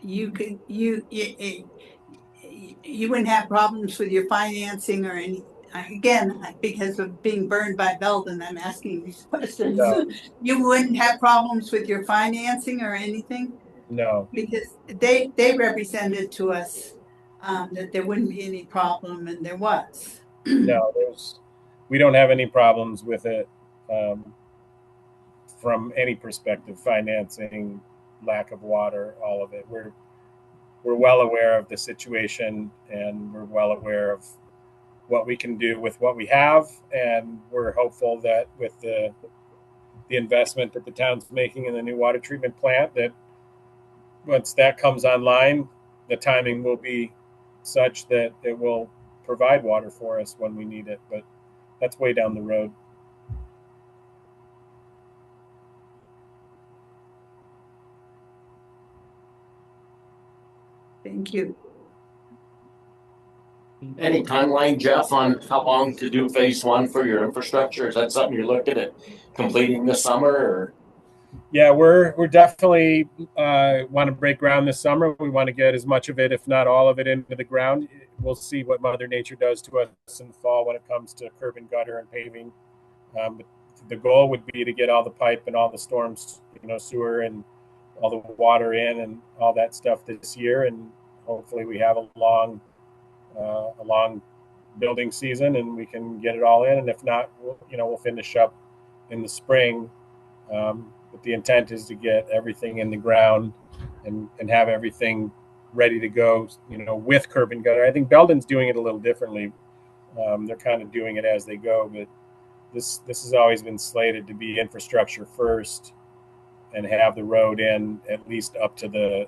You wouldn't have problems with your financing or any, again, because of being burned by Belden, I'm asking these questions. No. You wouldn't have problems with your financing or anything? No. Because they represented to us that there wouldn't be any problem, and there was. No, we don't have any problems with it from any perspective, financing, lack of water, all of it. We're well aware of the situation, and we're well aware of what we can do with what we have, and we're hopeful that with the investment that the town's making in the new water treatment plant, that once that comes online, the timing will be such that it will provide water for us when we need it, but that's way down the road. Thank you. Any timeline, Jeff, on how long to do phase one for your infrastructure? Is that something you're looking at completing this summer, or? Yeah, we're definitely want to break ground this summer. We want to get as much of it, if not all of it, into the ground. We'll see what Mother Nature does to us in the fall when it comes to curb and gutter and paving. But the goal would be to get all the pipe and all the storms, sewer and all the water in and all that stuff this year, and hopefully we have a long building season and we can get it all in. And if not, we'll finish up in the spring. But the intent is to get everything in the ground and have everything ready to go, with curb and gutter. I think Belden's doing it a little differently. They're kind of doing it as they go, but this has always been slated to be infrastructure first and have the road in at least up to the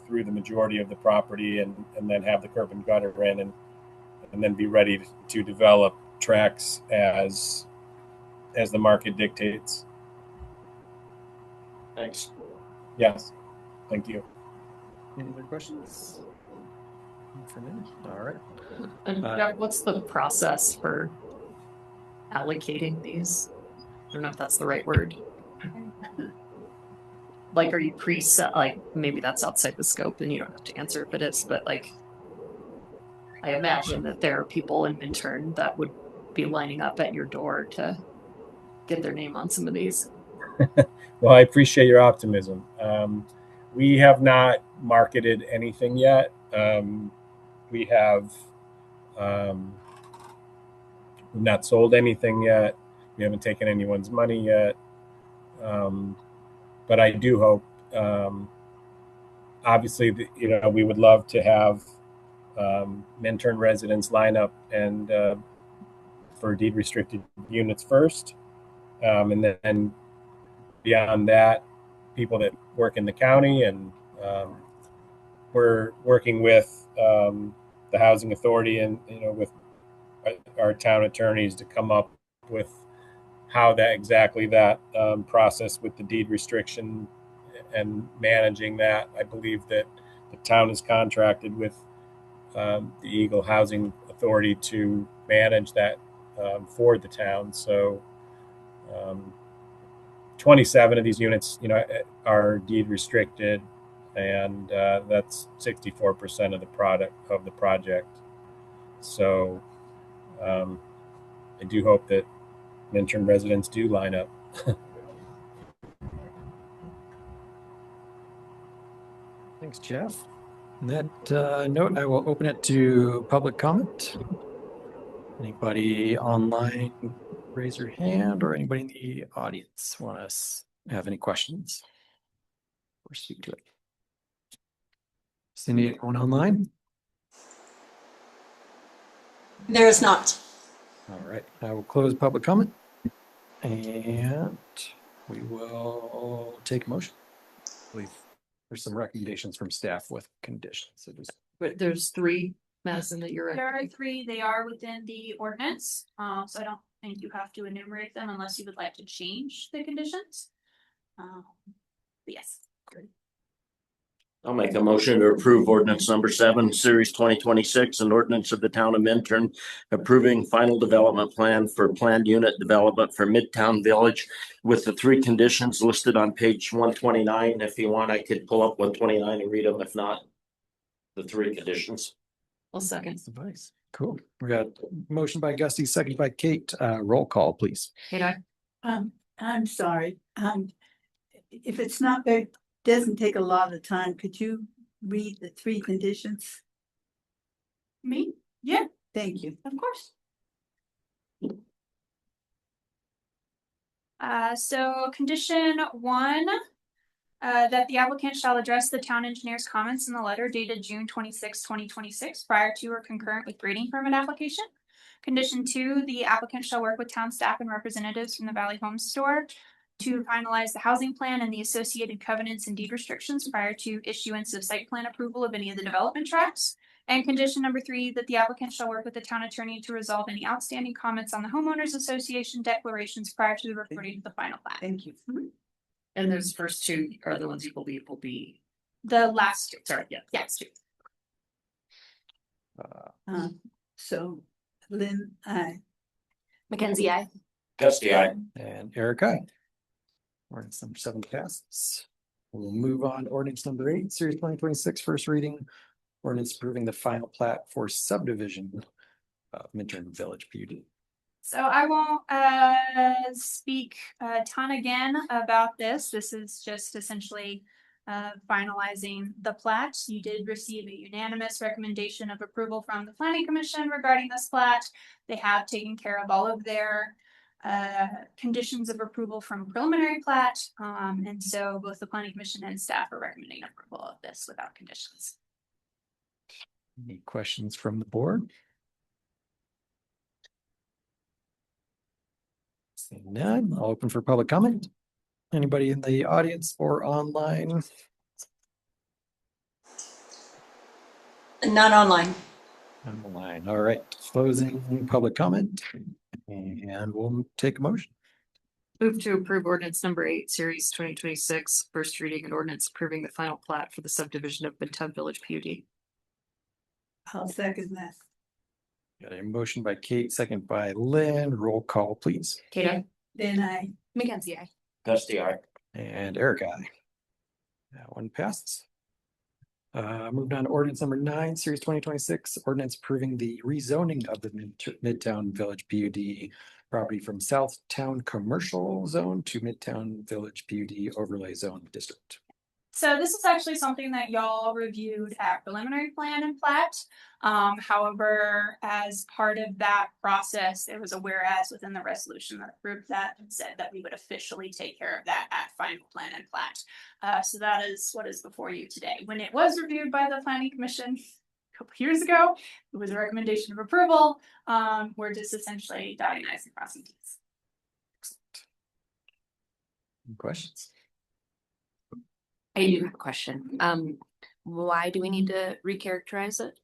through the majority of the property, and then have the curb and gutter in, and then be ready to develop tracks as the market dictates. Thanks. Yes. Thank you. Any other questions? For me? All right. And Jeff, what's the process for allocating these? I don't know if that's the right word. Like, are you preset? Like, maybe that's outside the scope, and you don't have to answer if it is. But like, I imagine that there are people in Minturn that would be lining up at your door to get their name on some of these. Well, I appreciate your optimism. We have not marketed anything yet. We've not sold anything yet. We haven't taken anyone's money yet. But I do hope, obviously, we would love to have Minturn residents line up and for deed restricted units first. And then beyond that, people that work in the county, and we're working with the housing authority and with our town attorneys to come up with how that process with the deed restriction and managing that. I believe that the town is contracted with the Eagle Housing Authority to manage that for the town. So 27 of these units, are deed restricted. and that's 64% of the project. So I do hope that Minturn residents do line up. Thanks, Jeff. On that note, I will open it to public comment. Anybody online, raise your hand, or anybody in the audience want us have any questions or speak to it? Cindy, anyone online? There is not. All right, I will close public comment and we will take a motion. I believe there's some recommendations from staff with conditions. So just But there's three, Madison, that you're There are at. three, they are within the ordinance, so I don't think you have to enumerate them unless you would like to change the conditions. But yes. I'll make a motion to approve ordinance number 7, series 2026, an ordinance of the town of Minturn approving final development plan for planned unit development for Midtown Village with the 3 conditions listed on page 129. If you want, I could pull up 129 and read them. If not, the 3 conditions. I'll second. advice. Cool. We got motion by Gusty, second by Kate. Roll call, please. Kate, I. I'm sorry. If it's not very, doesn't take a lot of time, could you read the 3 conditions? Me? Yeah, Thank you. of course. So condition 1, that the applicant shall address the town engineer's comments in the letter dated June 26, 2026, prior to or concurrent with grading permit application. Condition 2, the applicant shall work with town staff and representatives from the Valley Home Store to finalize the housing plan and the associated covenants and deed restrictions prior to issuance of site plan approval of any of the development tracts. And condition number 3, that the applicant shall work with the town attorney to resolve any outstanding comments on the homeowners association declarations prior to the recording of the final plat. Thank you. And those first 2 are the ones you believe will be. The last 2, Sorry, yeah. yes, 2. So Lynn, I. Mackenzie, I. Gusty, aye. And Eric, I. Ordinance number 7 passes. We'll move on. Ordinance number 8, series 2026, first reading. Ordinance approving the final plat for subdivision of Minturn Village PUD. So I won't speak a ton again about this. This is just essentially finalizing the plat. You did receive a unanimous recommendation of approval from the planning commission regarding this plat. They have taken care of all of their conditions of approval from preliminary plat. And so both the planning commission and staff are recommending approval of this without conditions. Any questions from the board? Seeing none, I'll open for public comment. Anybody in the audience or online? None online. Online, all right, closing public comment. And we'll take a motion. Move to approve ordinance number 8, series 2026, first reading, and ordinance approving the final plat for the subdivision of Midtown Village PUD. I'll second that. Got a motion by Kate, second by Lynn. Roll call, please. Kate, I. Then I. Mackenzie, I. Gusty, aye. And Eric, I. That one passes. Moved on to ordinance number 9, series 2026, ordinance approving the rezoning of the Midtown Village PUD property from Southtown Commercial Zone to Midtown Village PUD Overlay Zone District. So this is actually something that y'all reviewed at preliminary plan and plat. However, as part of that process, there was a whereas within the resolution that approved that and said that we would officially take care of that at final plan and plat. So that is what is before you today. When it was reviewed by the planning commission a couple years ago, it was a recommendation of approval. We're just essentially dotting i's and crossing t's. Any questions? I do have a question. Why do we need to recharacterize it?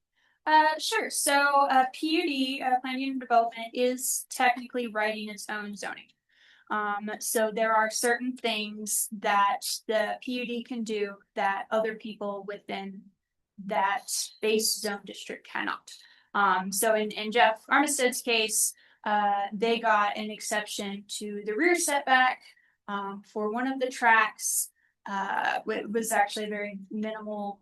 Sure. So PUD, Planned Unit Development, is technically writing its own zoning. So there are certain things that the PUD can do that other people within that base zone district cannot. So in Jeff Armistead's case, they got an exception to the rear setback for one of the tracks. was actually a very minimal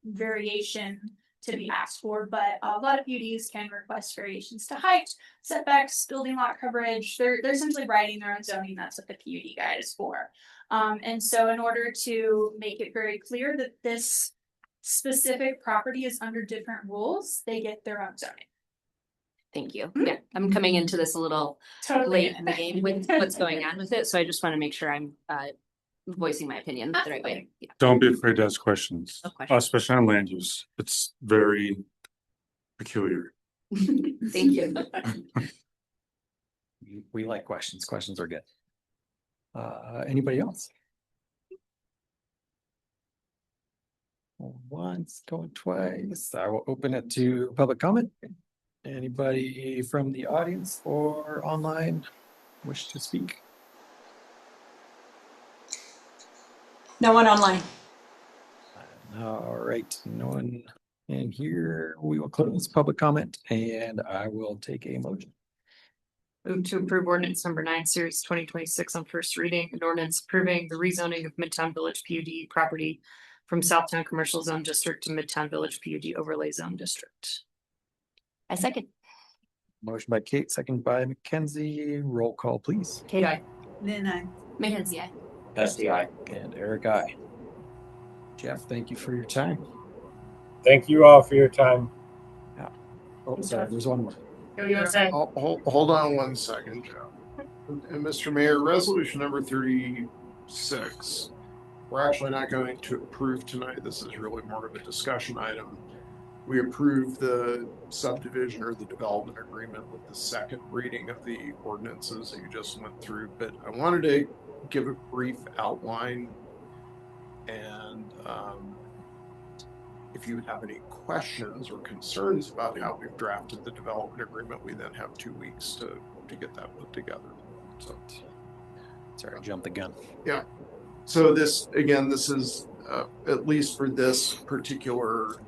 variation to be asked for, but a lot of PUDs can request variations to height, setbacks, building lot coverage. They're essentially writing their own zoning. That's what the PUD guide is for. And so in order to make it very clear that this specific property is under different rules, they get their own zoning. Thank you. Yeah, I'm coming into this a little late in the game with what's going on with it, so I just want to make sure I'm voicing my opinion the right way. Yeah. Don't be afraid to ask questions, No question. especially on land use. It's very peculiar. Thank you. We like questions. Questions are good. Anybody else? Once, going twice. I will open it to public comment. Anybody from the audience or online wish to speak? No one online. All right, no one in here. We will close public comment and I will take a motion. Move to approve ordinance number 9, series 2026 on first reading, an ordinance approving the rezoning of Midtown Village PUD property from Southtown Commercial Zone District to Midtown Village PUD Overlay Zone District. I second. Motion by Kate, second by Mackenzie. Roll call, please. Kate, aye. Then I. Mackenzie, aye. SDI. And Eric, aye. Jeff, thank you for your time. Thank you all for your time. Oh, sorry, there's one more. Hold on one second, Joe. And Mr. Mayor, resolution number 36, we're actually not going to approve tonight. This is really more of a discussion item. We approved the subdivision or the development agreement with the second reading of the ordinances that you just went through, but I wanted to give a brief outline. And if you have any questions or concerns about how we've drafted the development agreement, we then have 2 weeks to get that put together. So, sorry, jump the gun. Yeah. So this, again, this is at least for this particular,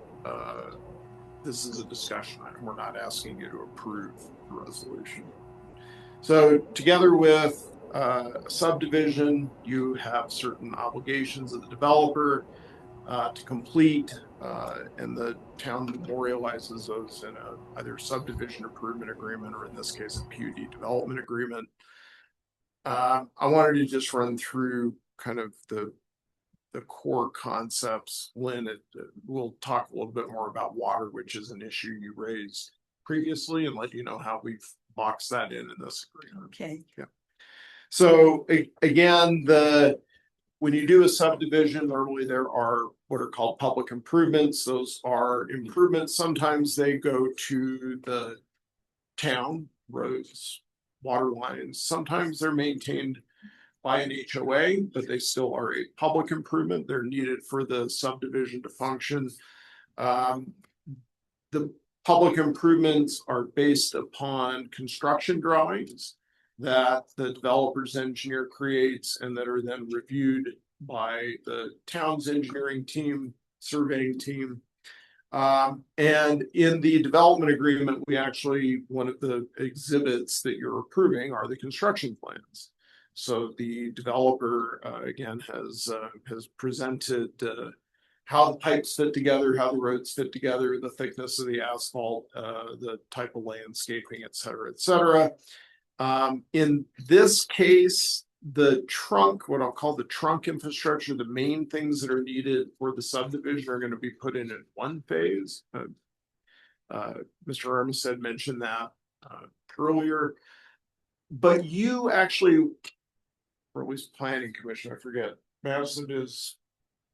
this is a discussion item. We're not asking you to approve the resolution. So together with subdivision, you have certain obligations of the developer to complete, and the town memorializes those in either subdivision improvement agreement or in this case a PUD development agreement. I wanted to just run through kind of the core concepts. Lynn, we'll talk a little bit more about water, which is an issue you raised previously, and let you know how we've boxed that in this agreement. Okay. Yeah. So again, when you do a subdivision, normally there are what are called public improvements. Those are improvements. Sometimes they go to the town, roads, water lines. Sometimes they're maintained by an HOA, but they still are a public improvement. They're needed for the subdivision to function. The public improvements are based upon construction drawings that the developer's engineer creates and that are then reviewed by the town's engineering team, surveying team. And in the development agreement, we actually, one of the exhibits that you're approving are the construction plans. So the developer, again, has presented how the pipes fit together, how the roads fit together, the thickness of the asphalt, the type of landscaping, et cetera, et cetera. In this case, the trunk, what I'll call the trunk infrastructure, the main things that are needed for the subdivision are going to be put in one phase. Mr. Armistead mentioned that earlier. But you actually, or at least planning commission, I forget, Madison is,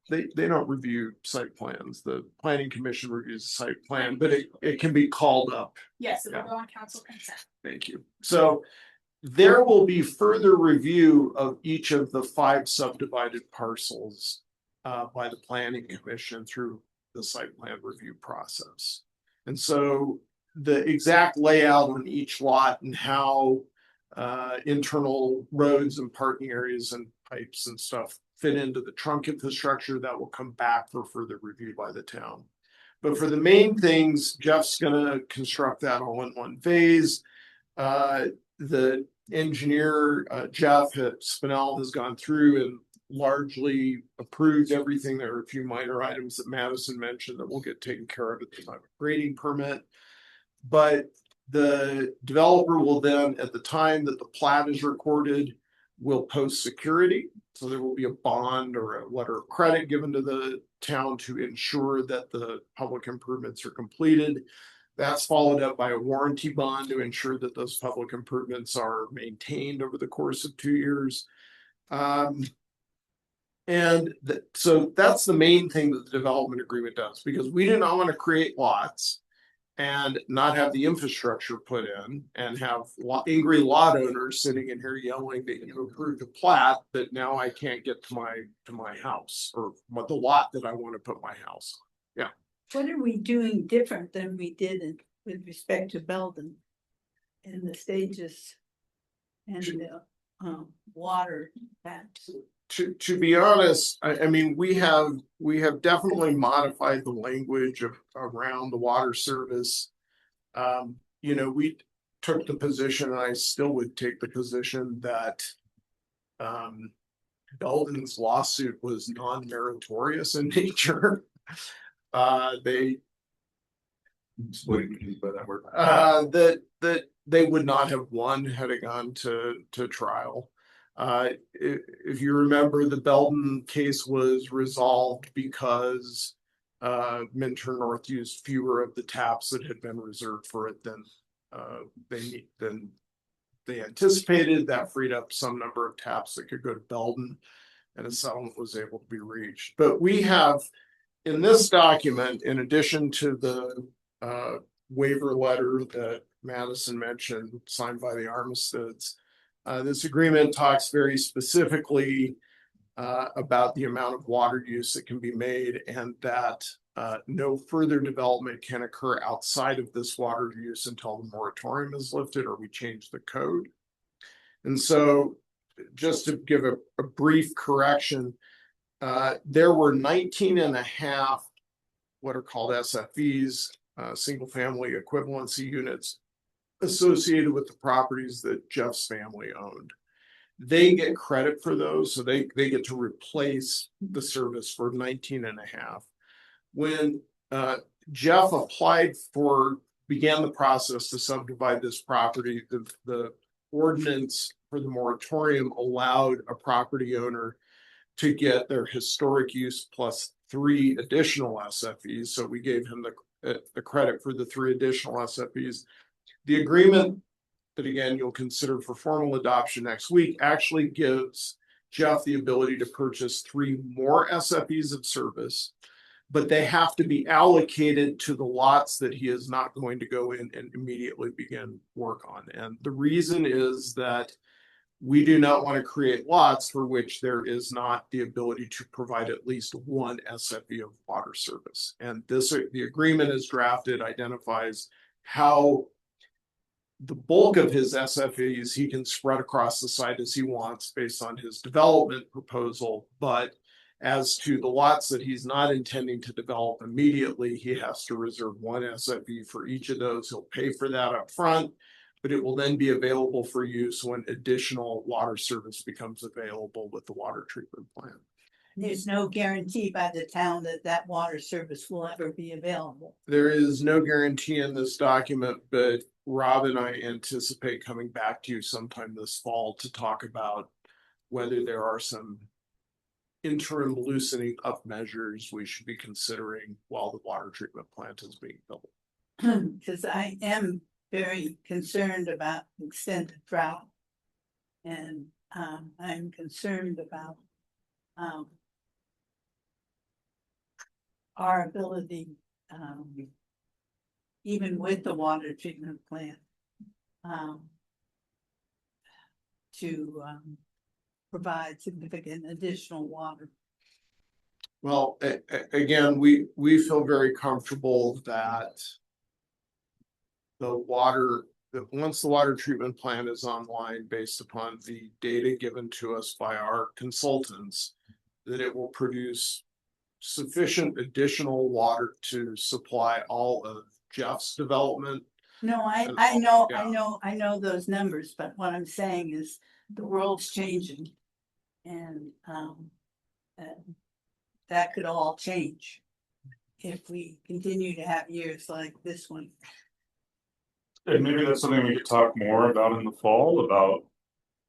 they don't review site plans. The planning commission reviews the site plan, but it can be called up. Yes, it will go on council consent. Thank you. So there will be further review of each of the 5 subdivided parcels by the planning commission through the site plan review process. And so the exact layout on each lot and how internal roads and parking areas and pipes and stuff fit into the trunk infrastructure, that will come back for further review by the town. But for the main things, Jeff's gonna construct that all in one phase. The engineer, Jeff at Spinell, has gone through and largely approved everything. There are a few minor items that Madison mentioned that will get taken care of at the time of grading permit. But the developer will then, at the time that the plat is recorded, will post security. So there will be a bond or a letter of credit given to the town to ensure that the public improvements are completed. That's followed up by a warranty bond to ensure that those public improvements are maintained over the course of 2 years. So that's the main thing that the development agreement does, because we do not want to create lots and not have the infrastructure put in and have angry lot owners sitting in here yelling that you approved the plat, that now I can't get to my house or the lot that I want to put my house on. Yeah. What are we doing different than we did with respect to Belden and the stages and the water taps? To be honest, I mean, we have definitely modified the language around the water service. You know, we took the position, and I still would take the position that Belden's lawsuit was non-meritorious in nature. What do you mean by that word? That they would not have won had it gone to trial. If you remember, the Belden case was resolved because Minturn North used fewer of the taps that had been reserved for it than they anticipated. That freed up some number of taps that could go to Belden, and a settlement was able to be reached. But we have, in this document, in addition to the waiver letter that Madison mentioned, signed by the Armisteads, this agreement talks very specifically about the amount of water use that can be made, and that no further development can occur outside of this water use until the moratorium is lifted or we change the code. And so, just to give a brief correction, there were 19 and a half what are called SFEs, single family equivalency units, associated with the properties that Jeff's family owned. They get credit for those, so they get to replace the service for 19 and a half. When Jeff began the process to subdivide this property, the ordinance for the moratorium allowed a property owner to get their historic use plus 3 additional SFEs. So we gave him the credit for the 3 additional SFEs. The agreement that, again, you'll consider for formal adoption next week actually gives Jeff the ability to purchase 3 more SFEs of service, but they have to be allocated to the lots that he is not going to go in and immediately begin work on. And the reason is that we do not want to create lots for which there is not the ability to provide at least 1 SFE of water service. And the agreement is drafted, identifies how the bulk of his SFEs he can spread across the site as he wants based on his development proposal. But as to the lots that he's not intending to develop immediately, he has to reserve 1 SFE for each of those. He'll pay for that up front, but it will then be available for use when additional water service becomes available with the water treatment plant. There's no guarantee by the town that that water service will ever be available. There is no guarantee in this document, but Rob and I anticipate coming back to you sometime this fall to talk about whether there are some interim loosening up measures we should be considering while the water treatment plant is being built. Because I am very concerned about extended drought. And I'm concerned about our ability, even with the water treatment plant, to provide significant additional water. Well, again, we feel very comfortable that once the water treatment plant is online, based upon the data given to us by our consultants, that it will produce sufficient additional water to supply all of Jeff's development. No, I know those numbers, but what I'm saying is the world's changing. And And that could all change if we continue to have years like this one. And maybe that's something we could talk more about in the fall, about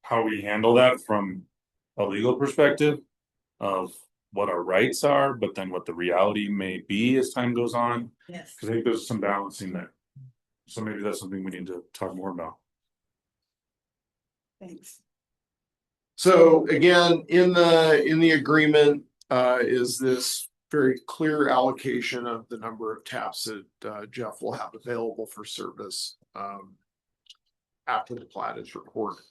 how we handle that from a legal perspective of what our rights are, but then what the reality may be as time goes on. Yes. Because I think there's some balancing there. So maybe that's something we need to talk more about. Thanks. So again, in the agreement, is this very clear allocation of the number of taps that Jeff will have available for service after the plat is recorded.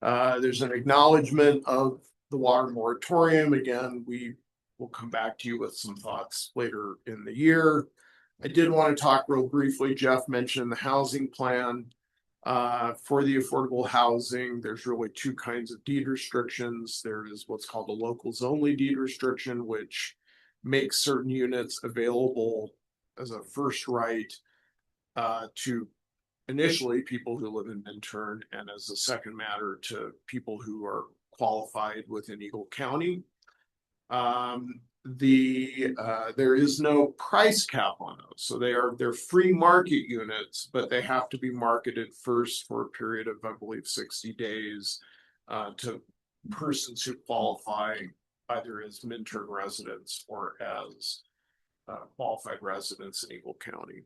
There's an acknowledgement of the water moratorium. Again, we will come back to you with some thoughts later in the year. I did want to talk real briefly. Jeff mentioned the housing plan. For the affordable housing, there's really two kinds of deed restrictions. There is what's called a locals only deed restriction, which makes certain units available as a first right to initially people who live in Minturn, and as a second matter to people who are qualified within Eagle County. There is no price cap on those, so they're free market units, but they have to be marketed first for a period of, I believe, 60 days to persons who qualify either as Minturn residents or as qualified residents in Eagle County.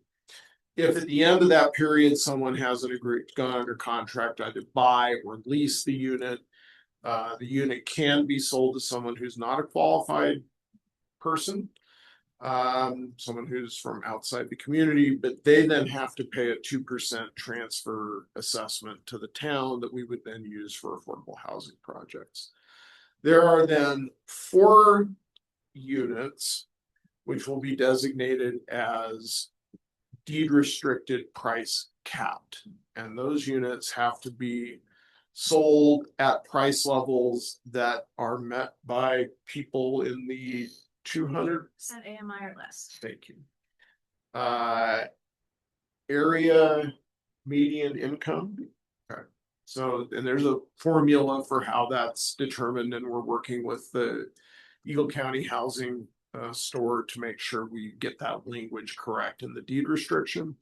If at the end of that period someone hasn't gone under contract to either buy or lease the unit can be sold to someone who's not a qualified person, someone who's from outside the community, but they then have to pay a 2% transfer assessment to the town that we would then use for affordable housing projects. There are then 4 units which will be designated as deed restricted price capped, and those units have to be sold at price levels that are met by people in the 200 AMI or less. Thank you. Area median income. Okay. So, and there's a formula for how that's determined, and we're working with the Eagle County Housing Store to make sure we get that language correct in the deed restriction.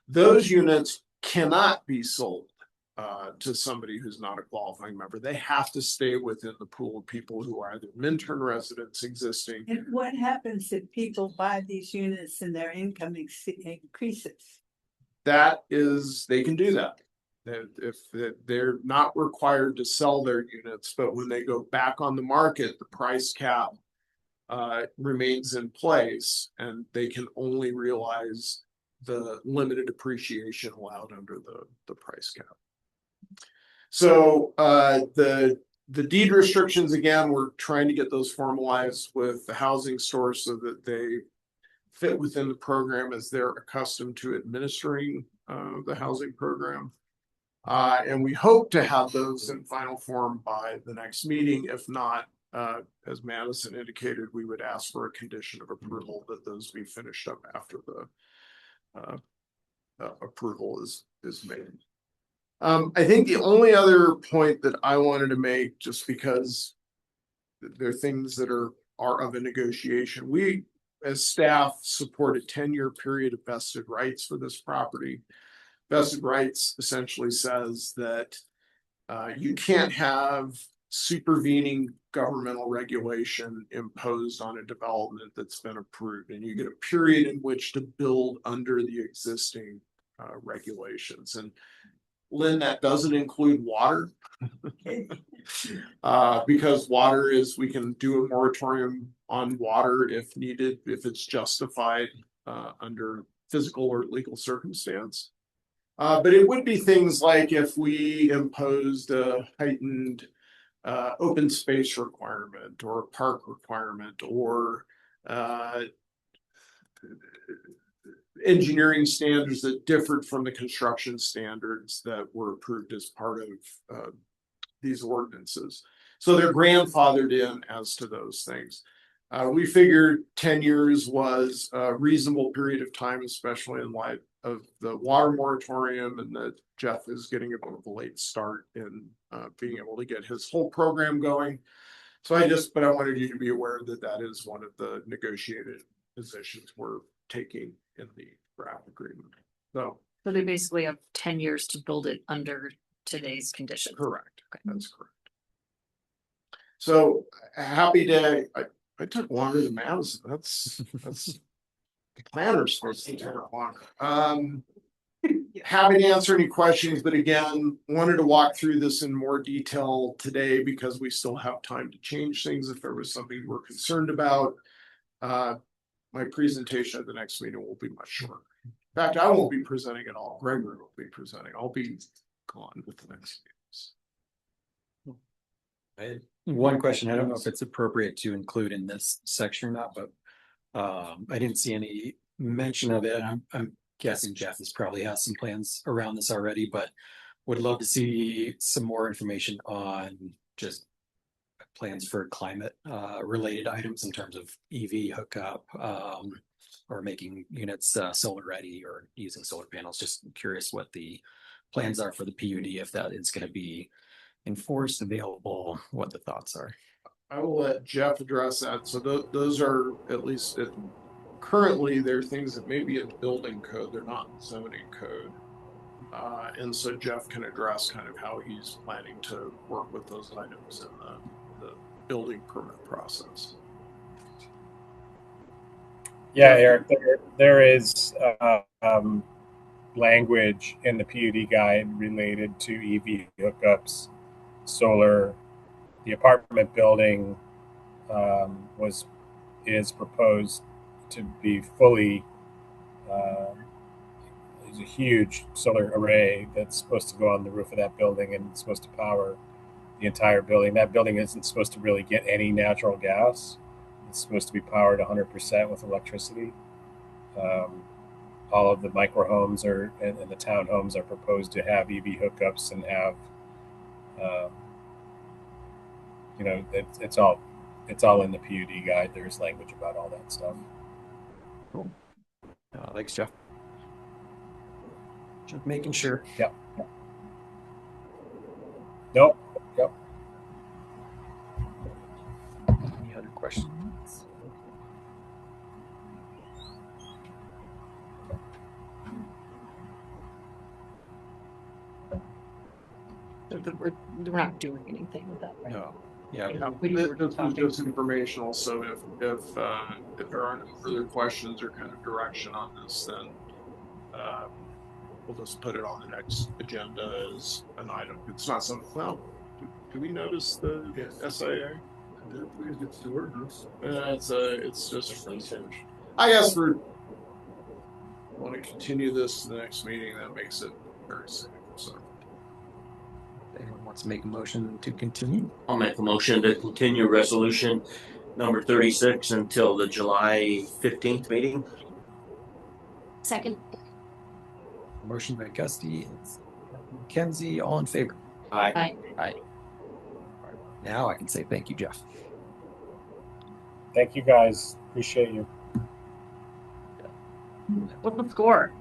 Those units cannot be sold to somebody who's not a qualifying member. They have to stay within the pool of people who are either Minturn residents existing. And what happens if people buy these units and their income increases? That is, they can do that. If they're not required to sell their units, but when they go back on the market, the price cap remains in place, and they can only realize the limited appreciation allowed under the price cap. So the deed restrictions, again, we're trying to get those formalized with the housing store so that they fit within the program as they're accustomed to administering the housing program. And we hope to have those in final form by the next meeting. If not, as Madison indicated, we would ask for a condition of approval that those be finished up after the approval is made. I think the only other point that I wanted to make, just because there are things that are of a negotiation, we as staff support a 10-year period of vested rights for this property. Vested rights essentially says that you can't have supervening governmental regulation imposed on a development that's been approved, and you get a period in which to build under the existing regulations. And Lynn, that doesn't include water, because water is, we can do a moratorium on water if needed, if it's justified under physical or legal circumstance. But it would be things like if we imposed a heightened open space requirement or a park requirement or engineering standards that differed from the construction standards that were approved as part of these ordinances. So they're grandfathered in as to those things. We figured 10 years was a reasonable period of time, especially in light of the water moratorium, and that Jeff is getting a bit of a late start in being able to get his whole program going. So but I wanted you to be aware that that is one of the negotiated positions we're taking in the draft agreement. So, So they basically have 10 years to build it under today's conditions. correct, that's correct. So happy day. I took longer than Madison. That's planner's supposed to take longer. Happy to answer any questions, but again, wanted to walk through this in more detail today because we still have time to change things if there was something we're concerned about. My presentation at the next meeting will be much shorter. In fact, I won't be presenting at all. Gregory will be presenting. I'll be gone with the next meetings. One question, I don't know if it's appropriate to include in this section or not, but I didn't see any mention of it. I'm guessing Jeff has probably has some plans around this already, but would love to see some more information on just plans for climate related items in terms of EV hookup or making units solar ready or using solar panels. Just curious what the plans are for the PUD, if that is going to be enforced, available, what the thoughts are. I will let Jeff address that. So those are at least currently they're things that may be in building code. They're not in zoning code. And so Jeff can address kind of how he's planning to work with those items in the building permit process. Yeah, Eric, there is language in the PUD guide related to EV hookups, solar. The apartment building is proposed to be fully. There's a huge solar array that's supposed to go on the roof of that building and it's supposed to power the entire building. That building isn't supposed to really get any natural gas. It's supposed to be powered 100% with electricity. All of the micro homes and the townhomes are proposed to have EV hookups and have, it's all in the PUD guide. There's language about all that stuff. Cool. Thanks, Jeff. Just making sure. Yep. Nope. Yep. Any other questions? We're not doing anything with that, right? No. Yeah. This was just informational. So if there aren't further questions or kind of direction on this, then we'll just put it on the next agenda as an item. It's not something. Well, do we notice the SIA? It's just I guess we want to continue this to the next meeting. That makes it very simple. So. Anyone wants to make a motion to continue? I'll make a motion to continue resolution number 36 until the July 15th meeting. Second. Motion by Gusty, Mackenzie, all in favor? Aye. Aye. Now I can say thank you, Jeff. Thank you guys. Appreciate you. What's the score?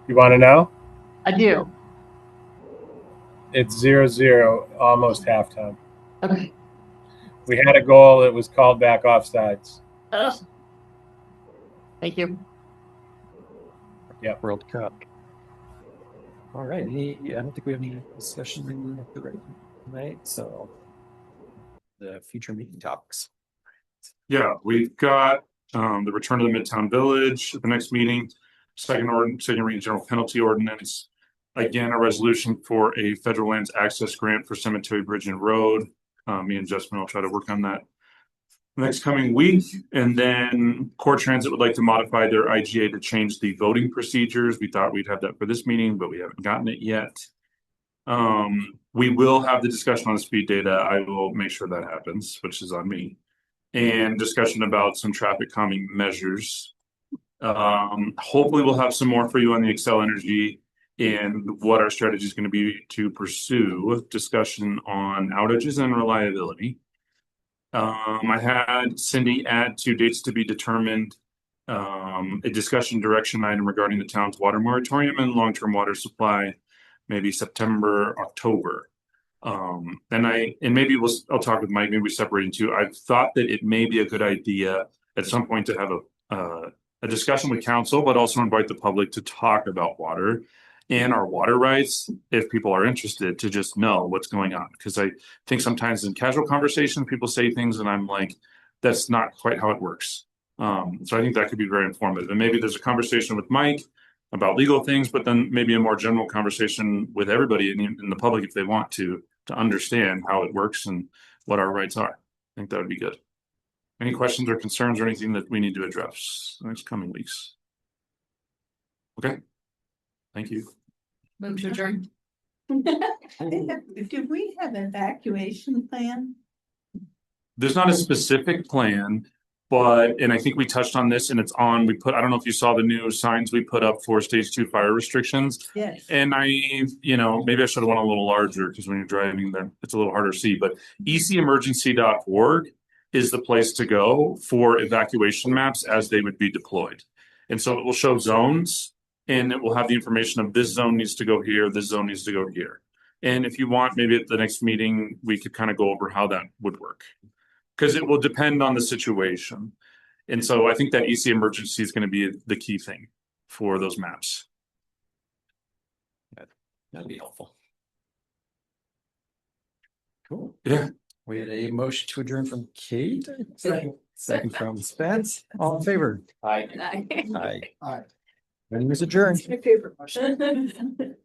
You want to know? I do. It's 0-0, almost halftime. Okay. We had a goal. It was called back offsides. Thank you. Yeah. World Cup. All right. I don't think we have any discussion tonight. So the future meeting topics. Yeah, we've got the return of the Midtown Village at the next meeting, second reading general penalty ordinance. Again, a resolution for a federal lands access grant for Cemetery Bridge and Road. Me and Justin will try to work on that next coming week. And then Core Transit would like to modify their IGA to change the voting procedures. We thought we'd have that for this meeting, but we haven't gotten it yet. We will have the discussion on the speed data. I will make sure that happens, which is on me. And discussion about some traffic calming measures. Hopefully we'll have some more for you on the Xcel Energy and what our strategy is going to be to pursue discussion on outages and reliability. I had Cindy add to dates to be determined a discussion direction item regarding the town's water moratorium and long-term water supply, maybe September, October. And maybe I'll talk with Mike, maybe we separate into, I've thought that it may be a good idea at some point to have a discussion with council, but also invite the public to talk about water and our water rights, if people are interested, to just know what's going on. Because I think sometimes in casual conversations, people say things and I'm like, that's not quite how it works. So I think that could be very informative. And maybe there's a conversation with Mike about legal things, but then maybe a more general conversation with everybody in the public if they want to understand how it works and what our rights are. I think that would be good. Any questions or concerns or anything that we need to address in the next coming weeks? Okay. Thank you. Move to adjourn. Do we have an evacuation plan? There's not a specific plan, and I think we touched on this and I don't know if you saw the new signs we put up for stage 2 fire restrictions. Yes. And maybe I should have went a little larger because when you're driving there, it's a little harder to see, but ecemergency.org is the place to go for evacuation maps as they would be deployed. And so it will show zones and it will have the information of this zone needs to go here, this zone needs to go here. And if you want, maybe at the next meeting, we could kind of go over how that would work. Because it will depend on the situation. And so I think that EC emergency is going to be the key thing for those maps. That'd be helpful. Cool. Yeah. We had a motion to adjourn from Kate. Second from Spence. All in favor? Hi. Aye. Meeting is adjourned. My favorite motion.